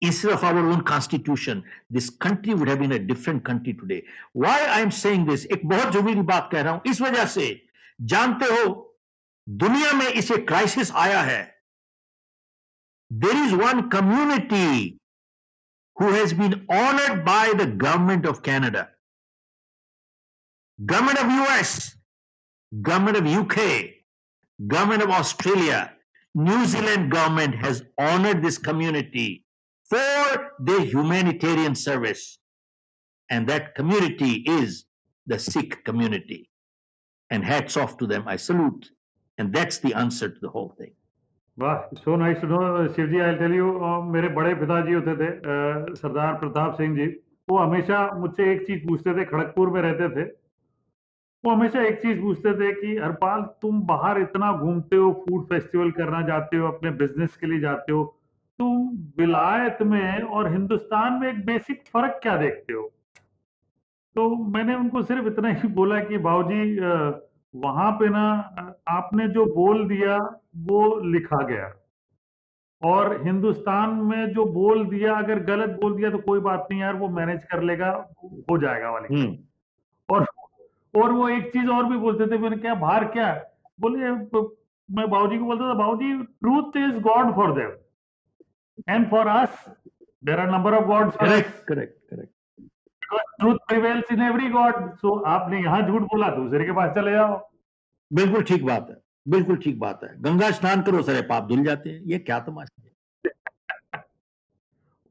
instead of our own constitution. This country would have been a different country today. Why I am saying this? एक बहुत जरूरी बात कह रहा हूं इस वजह से, जानते हो दुनिया में इसे क्राइसिस आया है। There is one community who has been honored by the government of Canada, government of US, government of UK, government of Australia, New Zealand government has honored this community for their humanitarian service. And that community is the Sikh community. And hats off to them, I salute. And that's the answer to the whole thing. वाह, so nice to know Shiv ji. I tell you, मेरे बड़े पिताजी होते थे सरदार प्रताप सिंह जी। वो हमेशा मुझसे एक चीज पूछते थे, खड़गपुर में रहते थे। वो हमेशा एक चीज पूछते थे कि हरपाल, तुम बाहर इतना घूमते हो, फूड फेस्टिवल करना जाते हो, अपने बिजनेस के लिए जाते हो, तुम विलायत में और हिंदुस्तान में एक बेसिक फर्क क्या देखते हो? तो मैंने उनको सिर्फ इतना ही बोला कि बाबूजी, वहां पे ना आपने जो बोल दिया वो लिखा गया, और हिंदुस्तान में जो बोल दिया अगर गलत बोल दिया तो कोई बात नहीं यार, वो मैनेज कर लेगा, हो जाएगा वाली। और और वो एक चीज और भी बोलते थे, मैंने क्या बाहर क्या है? बोले, मैं बाबूजी को बोलता था, बाबूजी truth is God for them and for us there are number of gods for us. Correct. Because truth prevails in every god. So आपने यहाँ झूठ बोला, दूसरे के पास चले जाओ। बिल्कुल ठीक बात है, बिल्कुल ठीक बात है। गंगा स्नान करो, सारे पाप धुल जाते हैं। ये क्या तमाशा है?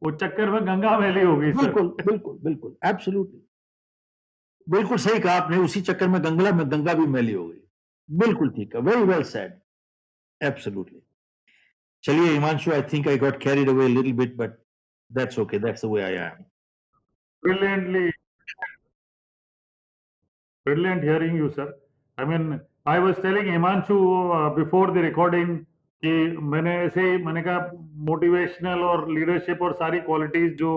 वो चक्कर में गंगा मैली हो गई। बिल्कुल एब्सोल्युटली, बिल्कुल सही कहा आपने। उसी चक्कर में गंगा भी मैली हो गई। बिल्कुल ठीक है, वेरी वेल सेड, एब्सोल्युटली। चलिए Himanshu, I think I got carried away little bit, but that's okay, that's the way I am. Brilliant hearing you, sir. I mean, I was telling Himanshu before the recording कि मैंने कहा motivational और leadership और सारी qualities जो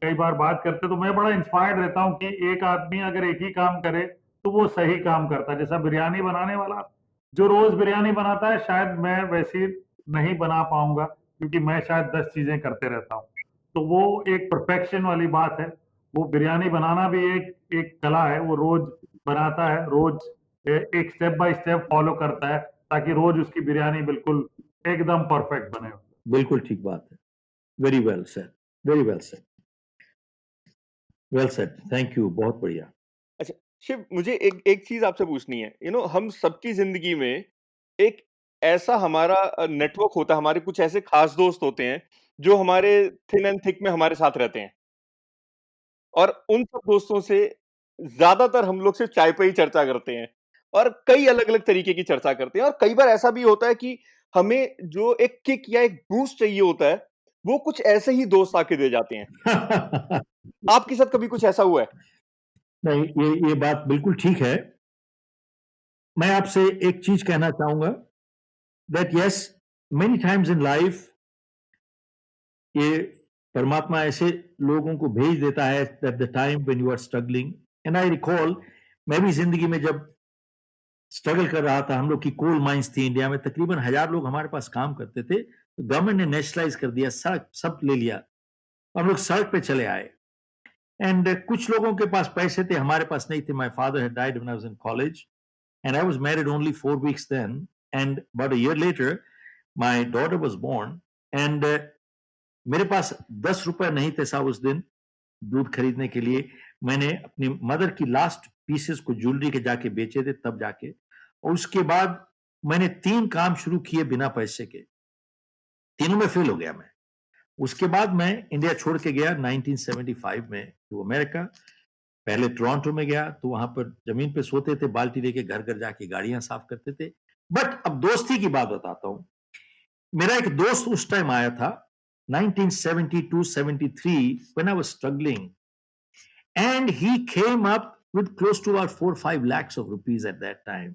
कई बार बात करते तो मैं बड़ा इंस्पायर्ड रहता हूँ कि एक आदमी अगर एक ही काम करे तो वो सही काम करता है। जैसा बिरयानी बनाने वाला जो रोज बिरयानी बनाता है, शायद मैं वैसी नहीं बना पाऊंगा क्योंकि मैं शायद 10 चीजें करते रहता हूँ। तो वो एक परफेक्शन वाली बात है। वो बिरयानी बनाना भी एक कला है। वो रोज बनाता है, रोज एक स्टेप बाय स्टेप फॉलो करता है ताकि रोज उसकी बिरयानी बिल्कुल एकदम परफेक्ट बने। बिल्कुल ठीक बात है, very well sir. Very well said, well said, thank you, बहुत बढ़िया। अच्छा, शिव मुझे एक एक चीज़ आपसे पूछनी है। हम सबकी ज़िंदगी में एक ऐसा हमारा नेटवर्क होता है, हमारे कुछ ऐसे खास दोस्त होते हैं, जो हमारे थिन एंड थिक में हमारे साथ रहते हैं। और उन सब दोस्तों से ज़्यादातर हम लोग सिर्फ़ चाय पे ही चर्चा करते हैं और कई अलग-अलग तरीके की चर्चा करते हैं और कई बार ऐसा भी होता है कि हमें जो एक किक या एक बूस्ट चाहिए होता है, वो कुछ ऐसे ही दोस्त आके दे जाते हैं। आपके साथ कभी कुछ ऐसा हुआ है? नहीं, ये बात बिल्कुल ठीक है। मैं आपसे एक चीज़ कहना चाहूँगा that yes, many times in life ये परमात्मा ऐसे लोगों को भेज देता है at the time when you are struggling. And I recall, मैं भी ज़िंदगी में जब स्ट्रगल कर रहा था, हम लोग की कोल माइंस थी इंडिया में, तकरीबन 1000 लोग हमारे पास काम करते थे। तो गवर्नमेंट ने नेशनलाइज कर दिया, सड़क सब ले लिया, हम लोग सड़क पे चले आए। एंड कुछ लोगों के पास पैसे थे, हमारे पास नहीं थे। My father had died when I was in college and I was married only 4 weeks then, and about a year later my daughter was born. And मेरे पास 10 रुपए नहीं थे साहब उस दिन दूध खरीदने के लिए। मैंने अपनी मदर की लास्ट पीसेस को ज्वेलरी के जाके बेचे थे तब जाके, और उसके बाद मैंने 3 काम शुरू किए बिना पैसे के, तीनों में फेल हो गया मैं। उसके बाद मैं इंडिया छोड़ के गया 1975 में टू अमेरिका। पहले टोरंटो में गया तो वहां पर जमीन पे सोते थे, बाल्टी लेके घर घर जाके गाड़ियां साफ करते थे। बट अब दोस्ती की बात बताता हूं। मेरा एक दोस्त उस टाइम आया था 1972-73 when I was struggling, and he came up with close to about 4-5 lakhs of rupees at that time.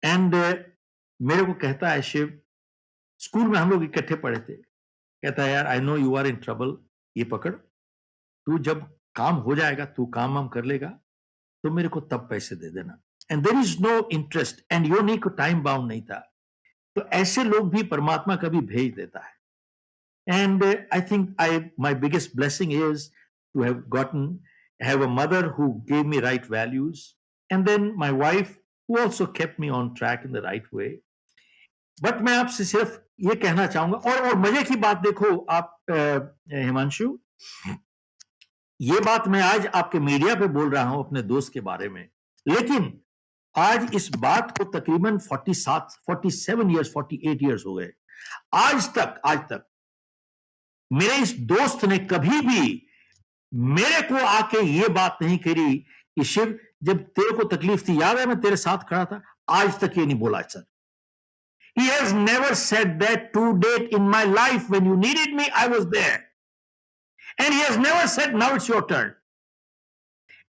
And मेरे को कहता है, शिव, स्कूल में हम लोग इकट्ठे पढ़े थे, कहता है यार I know you are in trouble, ये पकड़, तू जब काम हो जाएगा, तू काम वाम कर लेगा, तो मेरे को तब पैसे दे देना। And there is no interest and your नी को टाइम बाउंड नहीं था। तो ऐसे लोग भी परमात्मा कभी भेज देता है। And I think my biggest blessing is to have a mother who gave me right values, and then my wife who also kept me on track in the right way. But मैं आपसे सिर्फ ये कहना चाहूंगा, और मजे की बात देखो आप हिमांशु, ये बात मैं आज आपके मीडिया पे बोल रहा हूं अपने दोस्त के बारे में, लेकिन आज इस बात को तकरीबन 47 इयर्स 48 इयर्स हो गए। आज तक मेरे इस दोस्त ने कभी भी मेरे को आके ये बात नहीं करी कि शिव, जब तेरे को तकलीफ थी, याद है मैं तेरे साथ खड़ा था। आज तक ये नहीं बोला sir. He has never said that to date in my life. When you needed me, I was there. And he has never said, now it's your turn.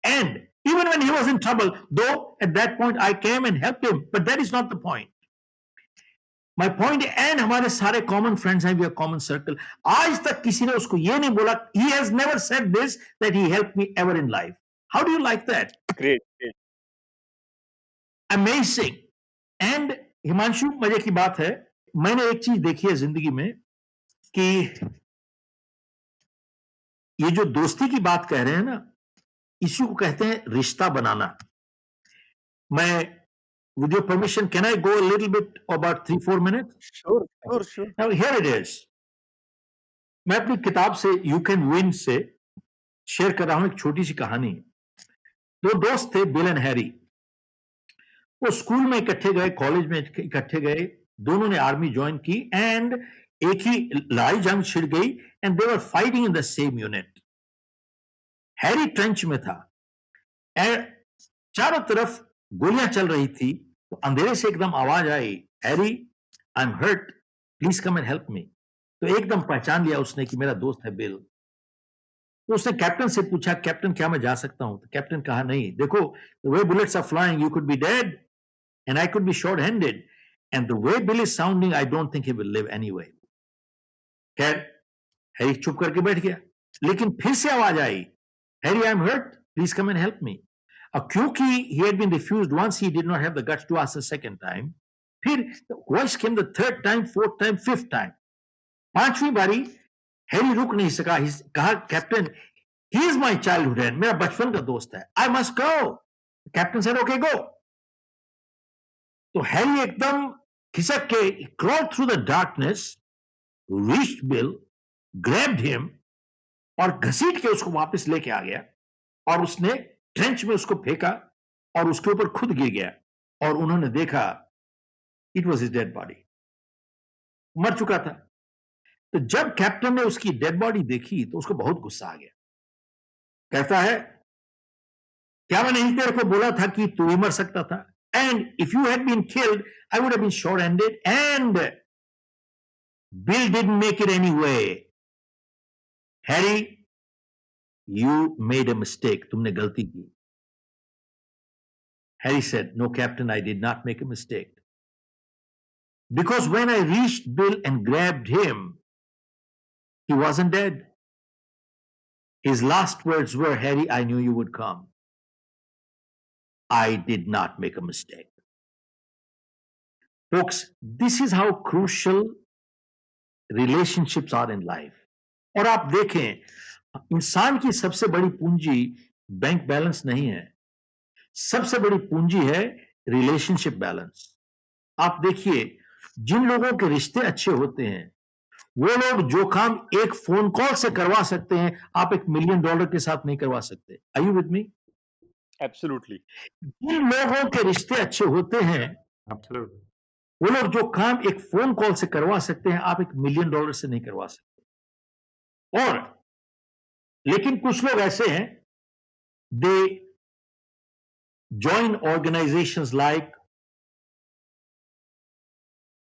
And even when he was in trouble, though at that point I came and helped him, but that is not the point. My point, and हमारे सारे common friends हैं, we are common circle. आज तक किसी ने उसको ये नहीं बोला, he has never said this, that he helped me ever in life. How do you like that? Great, great. Amazing. And Himanshu, मजे की बात है, मैंने एक चीज देखी है जिंदगी में कि ये जो दोस्ती की बात कह रहे हैं ना, इसी को कहते हैं रिश्ता बनाना। मैं, with your permission, can I go a little bit about 3-4 minutes? Sure, sure, sure. Now here it is. मैं अपनी किताब से यू कैन विन से शेयर कर रहा हूं एक छोटी सी कहानी। दो दोस्त थे, बिल एंड हैरी। वो स्कूल में इकट्ठे गए, कॉलेज में इकट्ठे गए, दोनों ने आर्मी ज्वाइन की, एंड एक ही लड़ाई जंग छिड़ गई, and they were fighting in the same unit. Harry trench में था, एंड चारों तरफ गोलियां चल रही थी, तो अंधेरे से एकदम आवाज आई, Harry, I am hurt, please come and help me. तो एकदम पहचान लिया उसने कि मेरा दोस्त है बिल। तो उसने कैप्टन से पूछा, कैप्टन क्या मैं जा सकता हूं? तो कैप्टन कहा, नहीं, देखो, the way bullets are flying, you could be dead and I could be short-handed, and the way Bill is sounding, I don't think he will live anyway. खैर, हैरी चुप करके बैठ गया, लेकिन फिर से आवाज आई, Harry, I am hurt, please come and help me. अब क्योंकि he had been refused once, he did not have the guts to ask the second time. फिर voice came the third time, fourth time, fifth time. पांचवी बारी Harry रुक नहीं सका, कहा, captain, he is my childhood friend, मेरा बचपन का दोस्त है, I must go. Captain said, okay go. तो हैरी एकदम खिसक के crawl through the darkness, reached bill, grabbed him और घसीट के उसको वापस लेके आ गया और उसने ट्रेंच में उसको फेंका और उसके ऊपर खुद गिर गया और उन्होंने देखा it was his dead body, मर चुका था। तो जब कैप्टन ने उसकी डेड बॉडी देखी तो उसको बहुत गुस्सा आ गया। कहता है, क्या मैं नहीं तेरे को बोला था कि तू ही मर सकता था? And if you had been killed I would have been shot ended and Bill didn't make it anyway. Harry, you made a mistake, तुमने गलती की। Harry said, no, Captain, I did not make a mistake. Because when I reached Bill and grabbed him, he wasn't dead. His last words were, Harry, I knew you would come. I did not make a mistake. Folks, this is how crucial relationships are in life. और आप देखें, इंसान की सबसे बड़ी पूंजी bank balance नहीं है, सबसे बड़ी पूंजी है रिलेशनशिप बैलेंस। आप देखिए, जिन लोगों के रिश्ते अच्छे होते हैं वो लोग जो काम एक फोन कॉल से करवा सकते हैं, आप $1 मिलियन के साथ नहीं करवा सकते। Are you with me? Absolutely. जिन लोगों के रिश्ते अच्छे होते हैं Absolutely. वो लोग जो काम एक फोन कॉल से करवा सकते हैं, आप $1 मिलियन से नहीं करवा सकते। और लेकिन कुछ लोग ऐसे हैं, दे join organizations like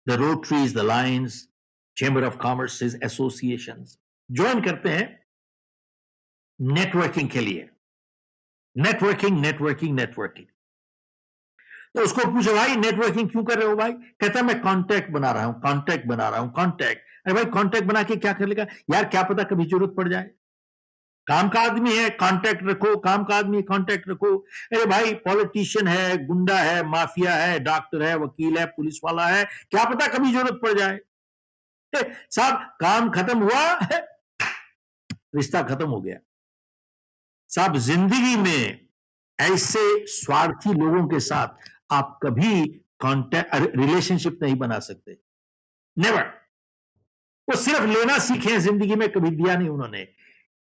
the Rotaries, the Lions, Chamber of Commerce's associations, join करते हैं नेटवर्किंग के लिए। Networking networking networking. तो उसको पूछो, भाई नेटवर्किंग क्यों कर रहे हो भाई? कहता है मैं कॉन्टैक्ट बना रहा हूं, कॉन्टैक्ट बना रहा हूं, कॉन्टैक्ट। अरे भाई कॉन्टैक्ट बना के क्या कर लेगा यार, क्या पता कभी जरूरत पड़ जाए। काम का आदमी है, कॉन्टैक्ट रखो, काम का आदमी कॉन्टैक्ट रखो। अरे भाई पॉलिटिशियन है, गुंडा है, माफिया है, डॉक्टर है, वकील है, पुलिस वाला है, क्या पता कभी जरूरत पड़ जाए। साहब काम खत्म हुआ, रिश्ता खत्म हो गया। साहब जिंदगी में ऐसे स्वार्थी लोगों के साथ आप कभी कॉन्टैक्ट रिलेशनशिप नहीं बना सकते, नेवर। वो सिर्फ लेना सीखे हैं जिंदगी में, कभी दिया नहीं उन्होंने।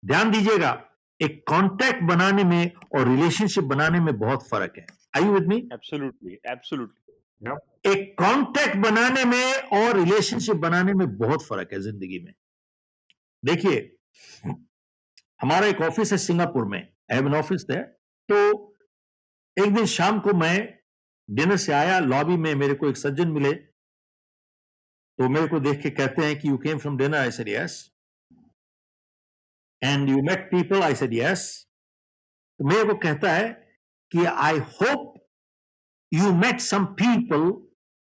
ध्यान दीजिएगा, एक कॉन्टैक्ट बनाने में और रिलेशनशिप बनाने में बहुत फर्क है। Are you with me? Absolutely, absolutely. Yep. एक कॉन्टैक्ट बनाने में और रिलेशनशिप बनाने में बहुत फर्क है जिंदगी में। देखिए, हमारा एक ऑफिस है सिंगापुर में, I have an office there. तो एक दिन शाम को मैं डिनर से आया, लॉबी में मेरे को एक सज्जन मिले, तो मेरे को देख के कहते हैं कि you came from dinner? I said yes. And you met people? I said yes. तो मेरे को कहता है कि I hope you met some people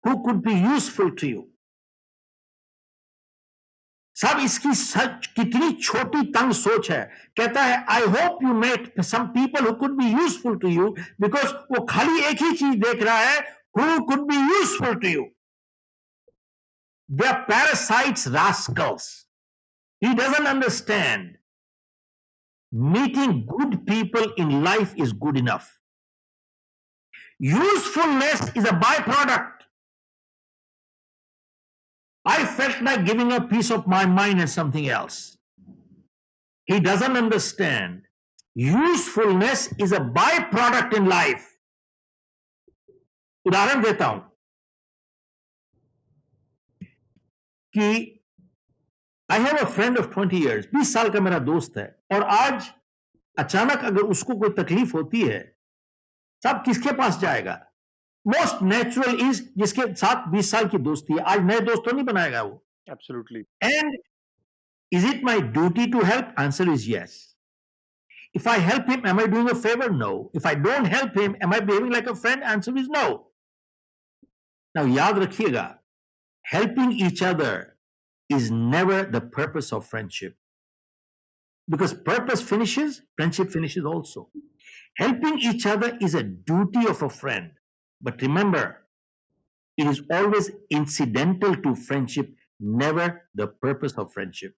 who could be useful to you. साहब इसकी सच कितनी छोटी तंग सोच है। कहता है I hope you met some people who could be useful to you, because वो खाली एक ही चीज देख रहा है, who could be useful to you. They are parasites, rascals. He doesn't understand. Meeting good people in life is good enough. Usefulness is a byproduct. I felt like giving a piece of my mind and something else. He doesn't understand. Usefulness is a byproduct in life. उदाहरण देता हूं कि I have a friend of 20 years, 20 साल का मेरा दोस्त है, और आज अचानक अगर उसको कोई तकलीफ होती है, साहब किसके पास जाएगा? मोस्ट नेचुरल इज जिसके साथ 20 साल की दोस्ती है, आज नए दोस्त तो नहीं बनाएगा वो। Absolutely. And is it my duty to help? Answer is yes. If I help him, am I doing a favour? No. If I don't help him, am I behaving like a friend? Answer is no. Now याद रखिएगा, helping each other is never the purpose of friendship, because purpose finishes, friendship finishes also. Helping each other is a duty of a friend, but remember, it is always incidental to friendship, never the purpose of friendship.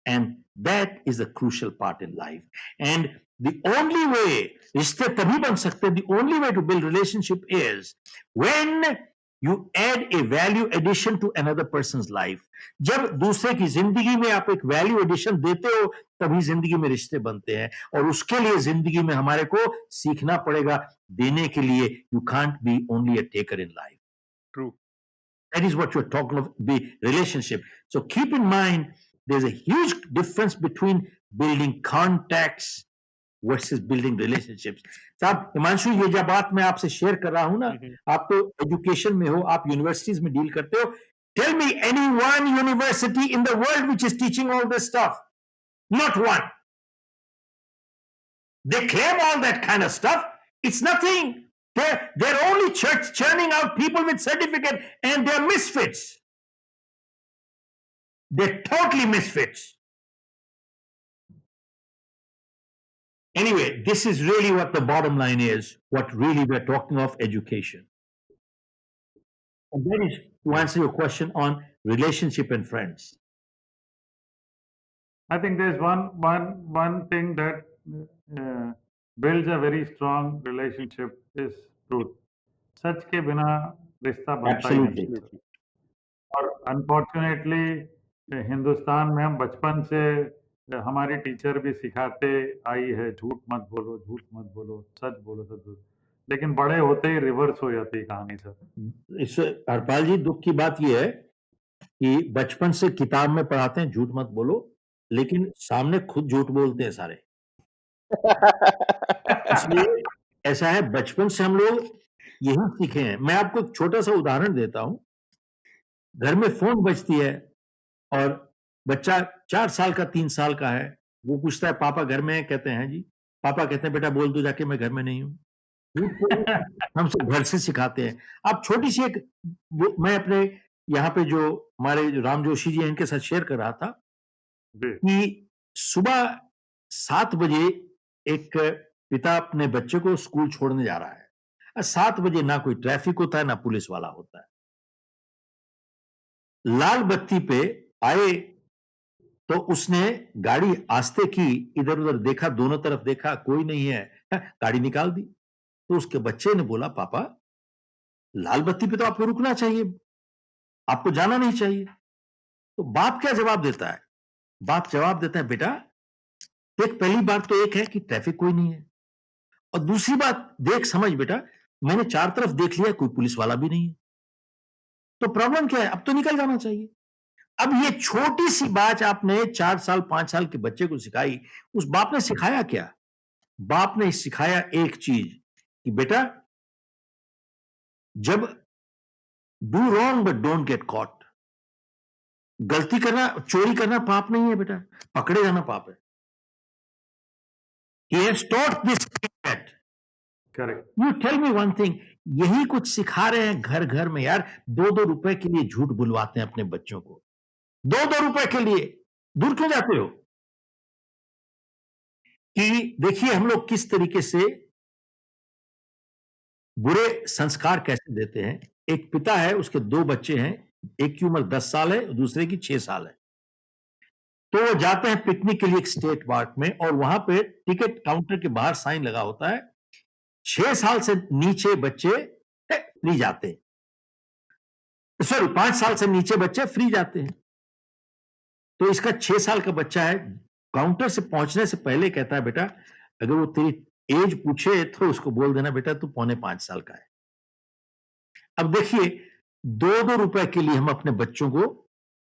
And that is a crucial part in life. And the only way rishte tabhi ban sakte, the only way to build relationship is when You add a value addition to another person's life. जब दूसरे की जिंदगी में आप एक value addition देते हो तभी जिंदगी में रिश्ते बनते हैं, और उसके लिए जिंदगी में हमारे को सीखना पड़ेगा देने के लिए. You can't be only a taker in life. True. That is what you're talking of, the relationship. So keep in mind, there's a huge difference between building contacts versus building relationships. साहब हिमांशु, ये जो बात मैं आपसे share कर रहा हूं ना, आप तो एजुकेशन में हो, आप यूनिवर्सिटीज में डील करते हो. Tell me any one university in the world which is teaching all this stuff. Not one. They claim all that kind of stuff. It's nothing. They're only churning out people with certificate, and they're misfits. They're totally misfits. Anyway, this is really what the bottom line is, what really we're talking of education. And that is to answer your question on relationship and friends. I think there's one thing that builds a very strong relationship is truth. सच के बिना रिश्ता बनता ही नहीं. Absolutely. और unfortunately Hindustan में हम बचपन से हमारी टीचर भी सिखाते आई है, झूठ मत बोलो, झूठ मत बोलो, सच बोलो, सच बोलो. लेकिन बड़े होते ही रिवर्स हो जाती है कहानी सर. इस हरपाल जी, दुख की बात यह है कि बचपन से किताब में पढ़ाते हैं झूठ मत बोलो, लेकिन सामने खुद झूठ बोलते हैं सारे. इसलिए ऐसा है, बचपन से हम लोग यही सीखे हैं. मैं आपको एक छोटा सा उदाहरण देता हूं. घर में फोन बजती है और बच्चा 4 साल का 3 साल का है, वो पूछता है पापा घर में है? कहते हैं जी. पापा कहते हैं बेटा बोल दो जाके मैं घर में नहीं हूं. हम सब घर से सिखाते हैं. अब छोटी सी एक मैं अपने यहाँ पे जो हमारे जो राम जोशी जी हैं इनके साथ शेयर कर रहा था कि सुबह 7 बजे एक पिता अपने बच्चे को स्कूल छोड़ने जा रहा है. 7 बजे ना कोई ट्रैफिक होता है ना पुलिस वाला होता है. लाल बत्ती पे आए तो उसने गाड़ी आस्ते की, इधर उधर देखा, दोनों तरफ देखा, कोई नहीं है, गाड़ी निकाल दी. तो उसके बच्चे ने बोला पापा लाल बत्ती पे तो आपको रुकना चाहिए, आपको जाना नहीं चाहिए. तो बाप क्या जवाब देता है? बाप जवाब देता है बेटा देख, पहली बात तो एक है कि ट्रैफिक कोई नहीं है, और दूसरी बात देख समझ बेटा, मैंने 4 तरफ देख लिया, कोई पुलिस वाला भी नहीं है, तो प्रॉब्लम क्या है? अब तो निकल जाना चाहिए. अब ये छोटी सी बात आपने 4 साल 5 साल के बच्चे को सिखाई. उस बाप ने सिखाया क्या? बाप ने सिखाया एक चीज कि बेटा जब do wrong but don't get caught. गलती करना, चोरी करना पाप नहीं है बेटा, पकड़े जाना पाप है. He has taught this that. Correct. You tell me one thing, यही कुछ सिखा रहे हैं घर घर में यार. 2-2 रुपए के लिए झूठ बुलवाते हैं अपने बच्चों को. 2-2 रुपए के लिए दूर क्यों जाते हो? कि देखिए हम लोग किस तरीके से बुरे संस्कार कैसे देते हैं. एक पिता है, उसके 2 बच्चे हैं, एक की उम्र 10 साल है, दूसरे की 6 साल है. तो वो जाते हैं पिकनिक के लिए एक स्टेट पार्क में, और वहां पे टिकट काउंटर के बाहर साइन लगा होता है 6 साल से नीचे बच्चे फ्री जाते हैं. सॉरी, 5 साल से नीचे बच्चे फ्री जाते हैं. तो इसका 6 साल का बच्चा है, काउंटर से पहुंचने से पहले कहता है बेटा अगर वो तेरी एज पूछे तो उसको बोल देना बेटा तू 4.25 साल का है. अब देखिए 2-2 रुपए के लिए हम अपने बच्चों को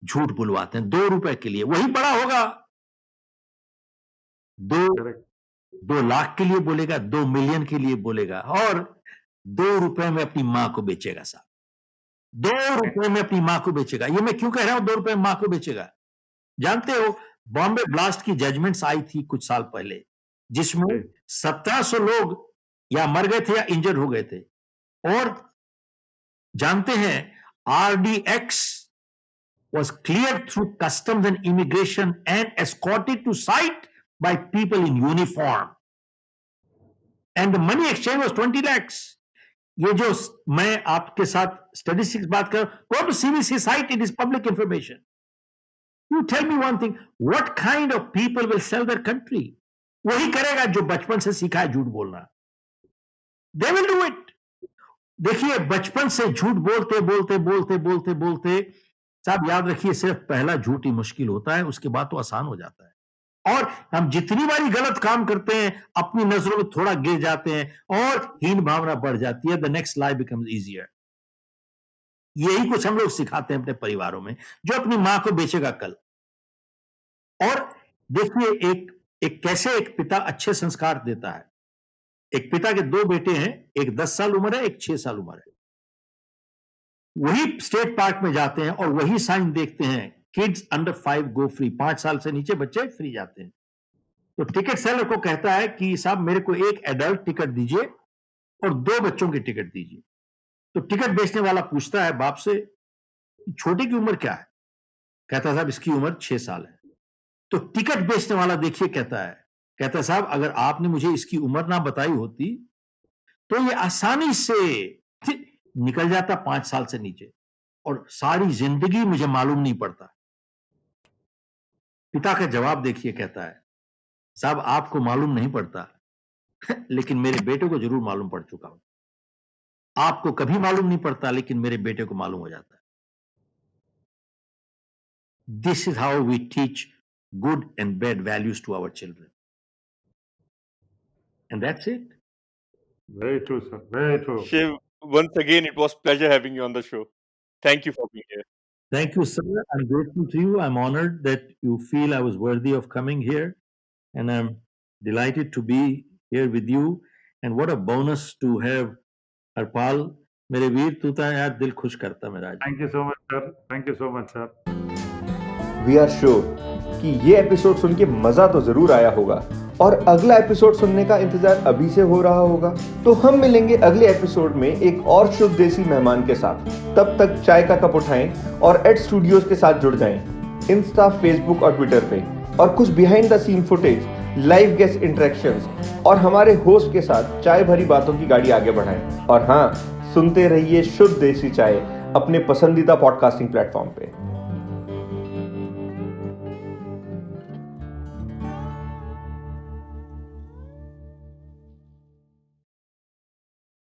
झूठ बुलवाते हैं. 2 रुपए के लिए, वही बड़ा होगा 2 लाख के लिए बोलेगा, 2 मिलियन के लिए बोलेगा, और 2 रुपए में अपनी मां को बेचेगा. साहब 2 रुपए में अपनी मां को बेचेगा. ये मैं क्यों कह रहा हूं 2 रुपए में मां को बेचेगा? जानते हो बॉम्बे ब्लास्ट की जजमेंट्स आई थी कुछ साल पहले, जिसमें 1700 लोग या मर गए थे या इंजर्ड हो गए थे. और जानते हैं RDX was cleared through customs and immigration and escorted to site by people in uniform, and the money exchange was 20 lakhs. ये जो मैं आपके साथ स्टैटिस्टिक्स बात कर, go to CVC site, it is public information. You tell me one thing, what kind of people will sell their country? वही करेगा जो बचपन से सीखा है झूठ बोलना. They will do it. देखिए, बचपन से झूठ बोलते साहब याद रखिए, सिर्फ पहला झूठ ही मुश्किल होता है, उसके बाद तो आसान हो जाता है। और हम जितनी बारी गलत काम करते हैं, अपनी नजरों में थोड़ा गिर जाते हैं और हीन भावना बढ़ जाती है। The next life becomes easier. यही कुछ हम लोग सिखाते हैं अपने परिवारों में, जो अपनी मां को बेचेगा कल। और देखिए, एक कैसे एक पिता अच्छे संस्कार देता है। एक पिता के 2 बेटे हैं, एक 10 साल उम्र है, एक 6 साल उम्र है। वही स्टेट पार्क में जाते हैं और वही साइन देखते हैं, किड्स अंडर 5 गो फ्री। 5 साल से नीचे बच्चे फ्री जाते हैं। तो टिकट सेलर को कहता है कि साहब मेरे को एक एडल्ट टिकट दीजिए और 2 बच्चों की टिकट दीजिए। तो टिकट बेचने वाला पूछता है बाप से, छोटे की उम्र क्या है? कहता है साहब इसकी उम्र 6 साल है। तो टिकट बेचने वाला देखिए कहता है साहब अगर आपने मुझे इसकी उम्र ना बताई होती तो ये आसानी से निकल जाता 5 साल से नीचे और सारी जिंदगी मुझे मालूम नहीं पड़ता। पिता का जवाब देखिए, कहता है साहब आपको मालूम नहीं पड़ता लेकिन मेरे बेटे को जरूर मालूम पड़ चुका हूं। आपको कभी मालूम नहीं पड़ता लेकिन मेरे बेटे को मालूम हो जाता है। This is how we teach good and bad values to our children. And that's it. Very true, sir. Very true. Shiv, once again, it was pleasure having you on the show. Thank you for being here. Thank you, sir. I'm grateful to you. I'm honored that you feel I was worthy of coming here. And I'm delighted to be here with you. And what a bonus to have Harpal. मेरे वीर तू तो यार दिल खुश करता मेरा आज। Thank you so much, sir. Thank you so much, sir. We are sure कि ये एपिसोड सुन के मजा तो जरूर आया होगा और अगला एपिसोड सुनने का इंतजार अभी से हो रहा होगा। तो हम मिलेंगे अगले एपिसोड में एक और शुद्ध देसी मेहमान के साथ। तब तक चाय का कप उठाएं और एड स्टूडियोज के साथ जुड़ जाएं। इंस्टा, फेसबुक और ट्विटर पे, और कुछ behind the scene footage, live guest interactions और हमारे होस्ट के साथ चाय भरी बातों की गाड़ी आगे बढ़ाएं। और हाँ, सुनते रहिए शुद्ध देसी चाय अपने पसंदीदा पॉडकास्टिंग प्लेटफॉर्म पे।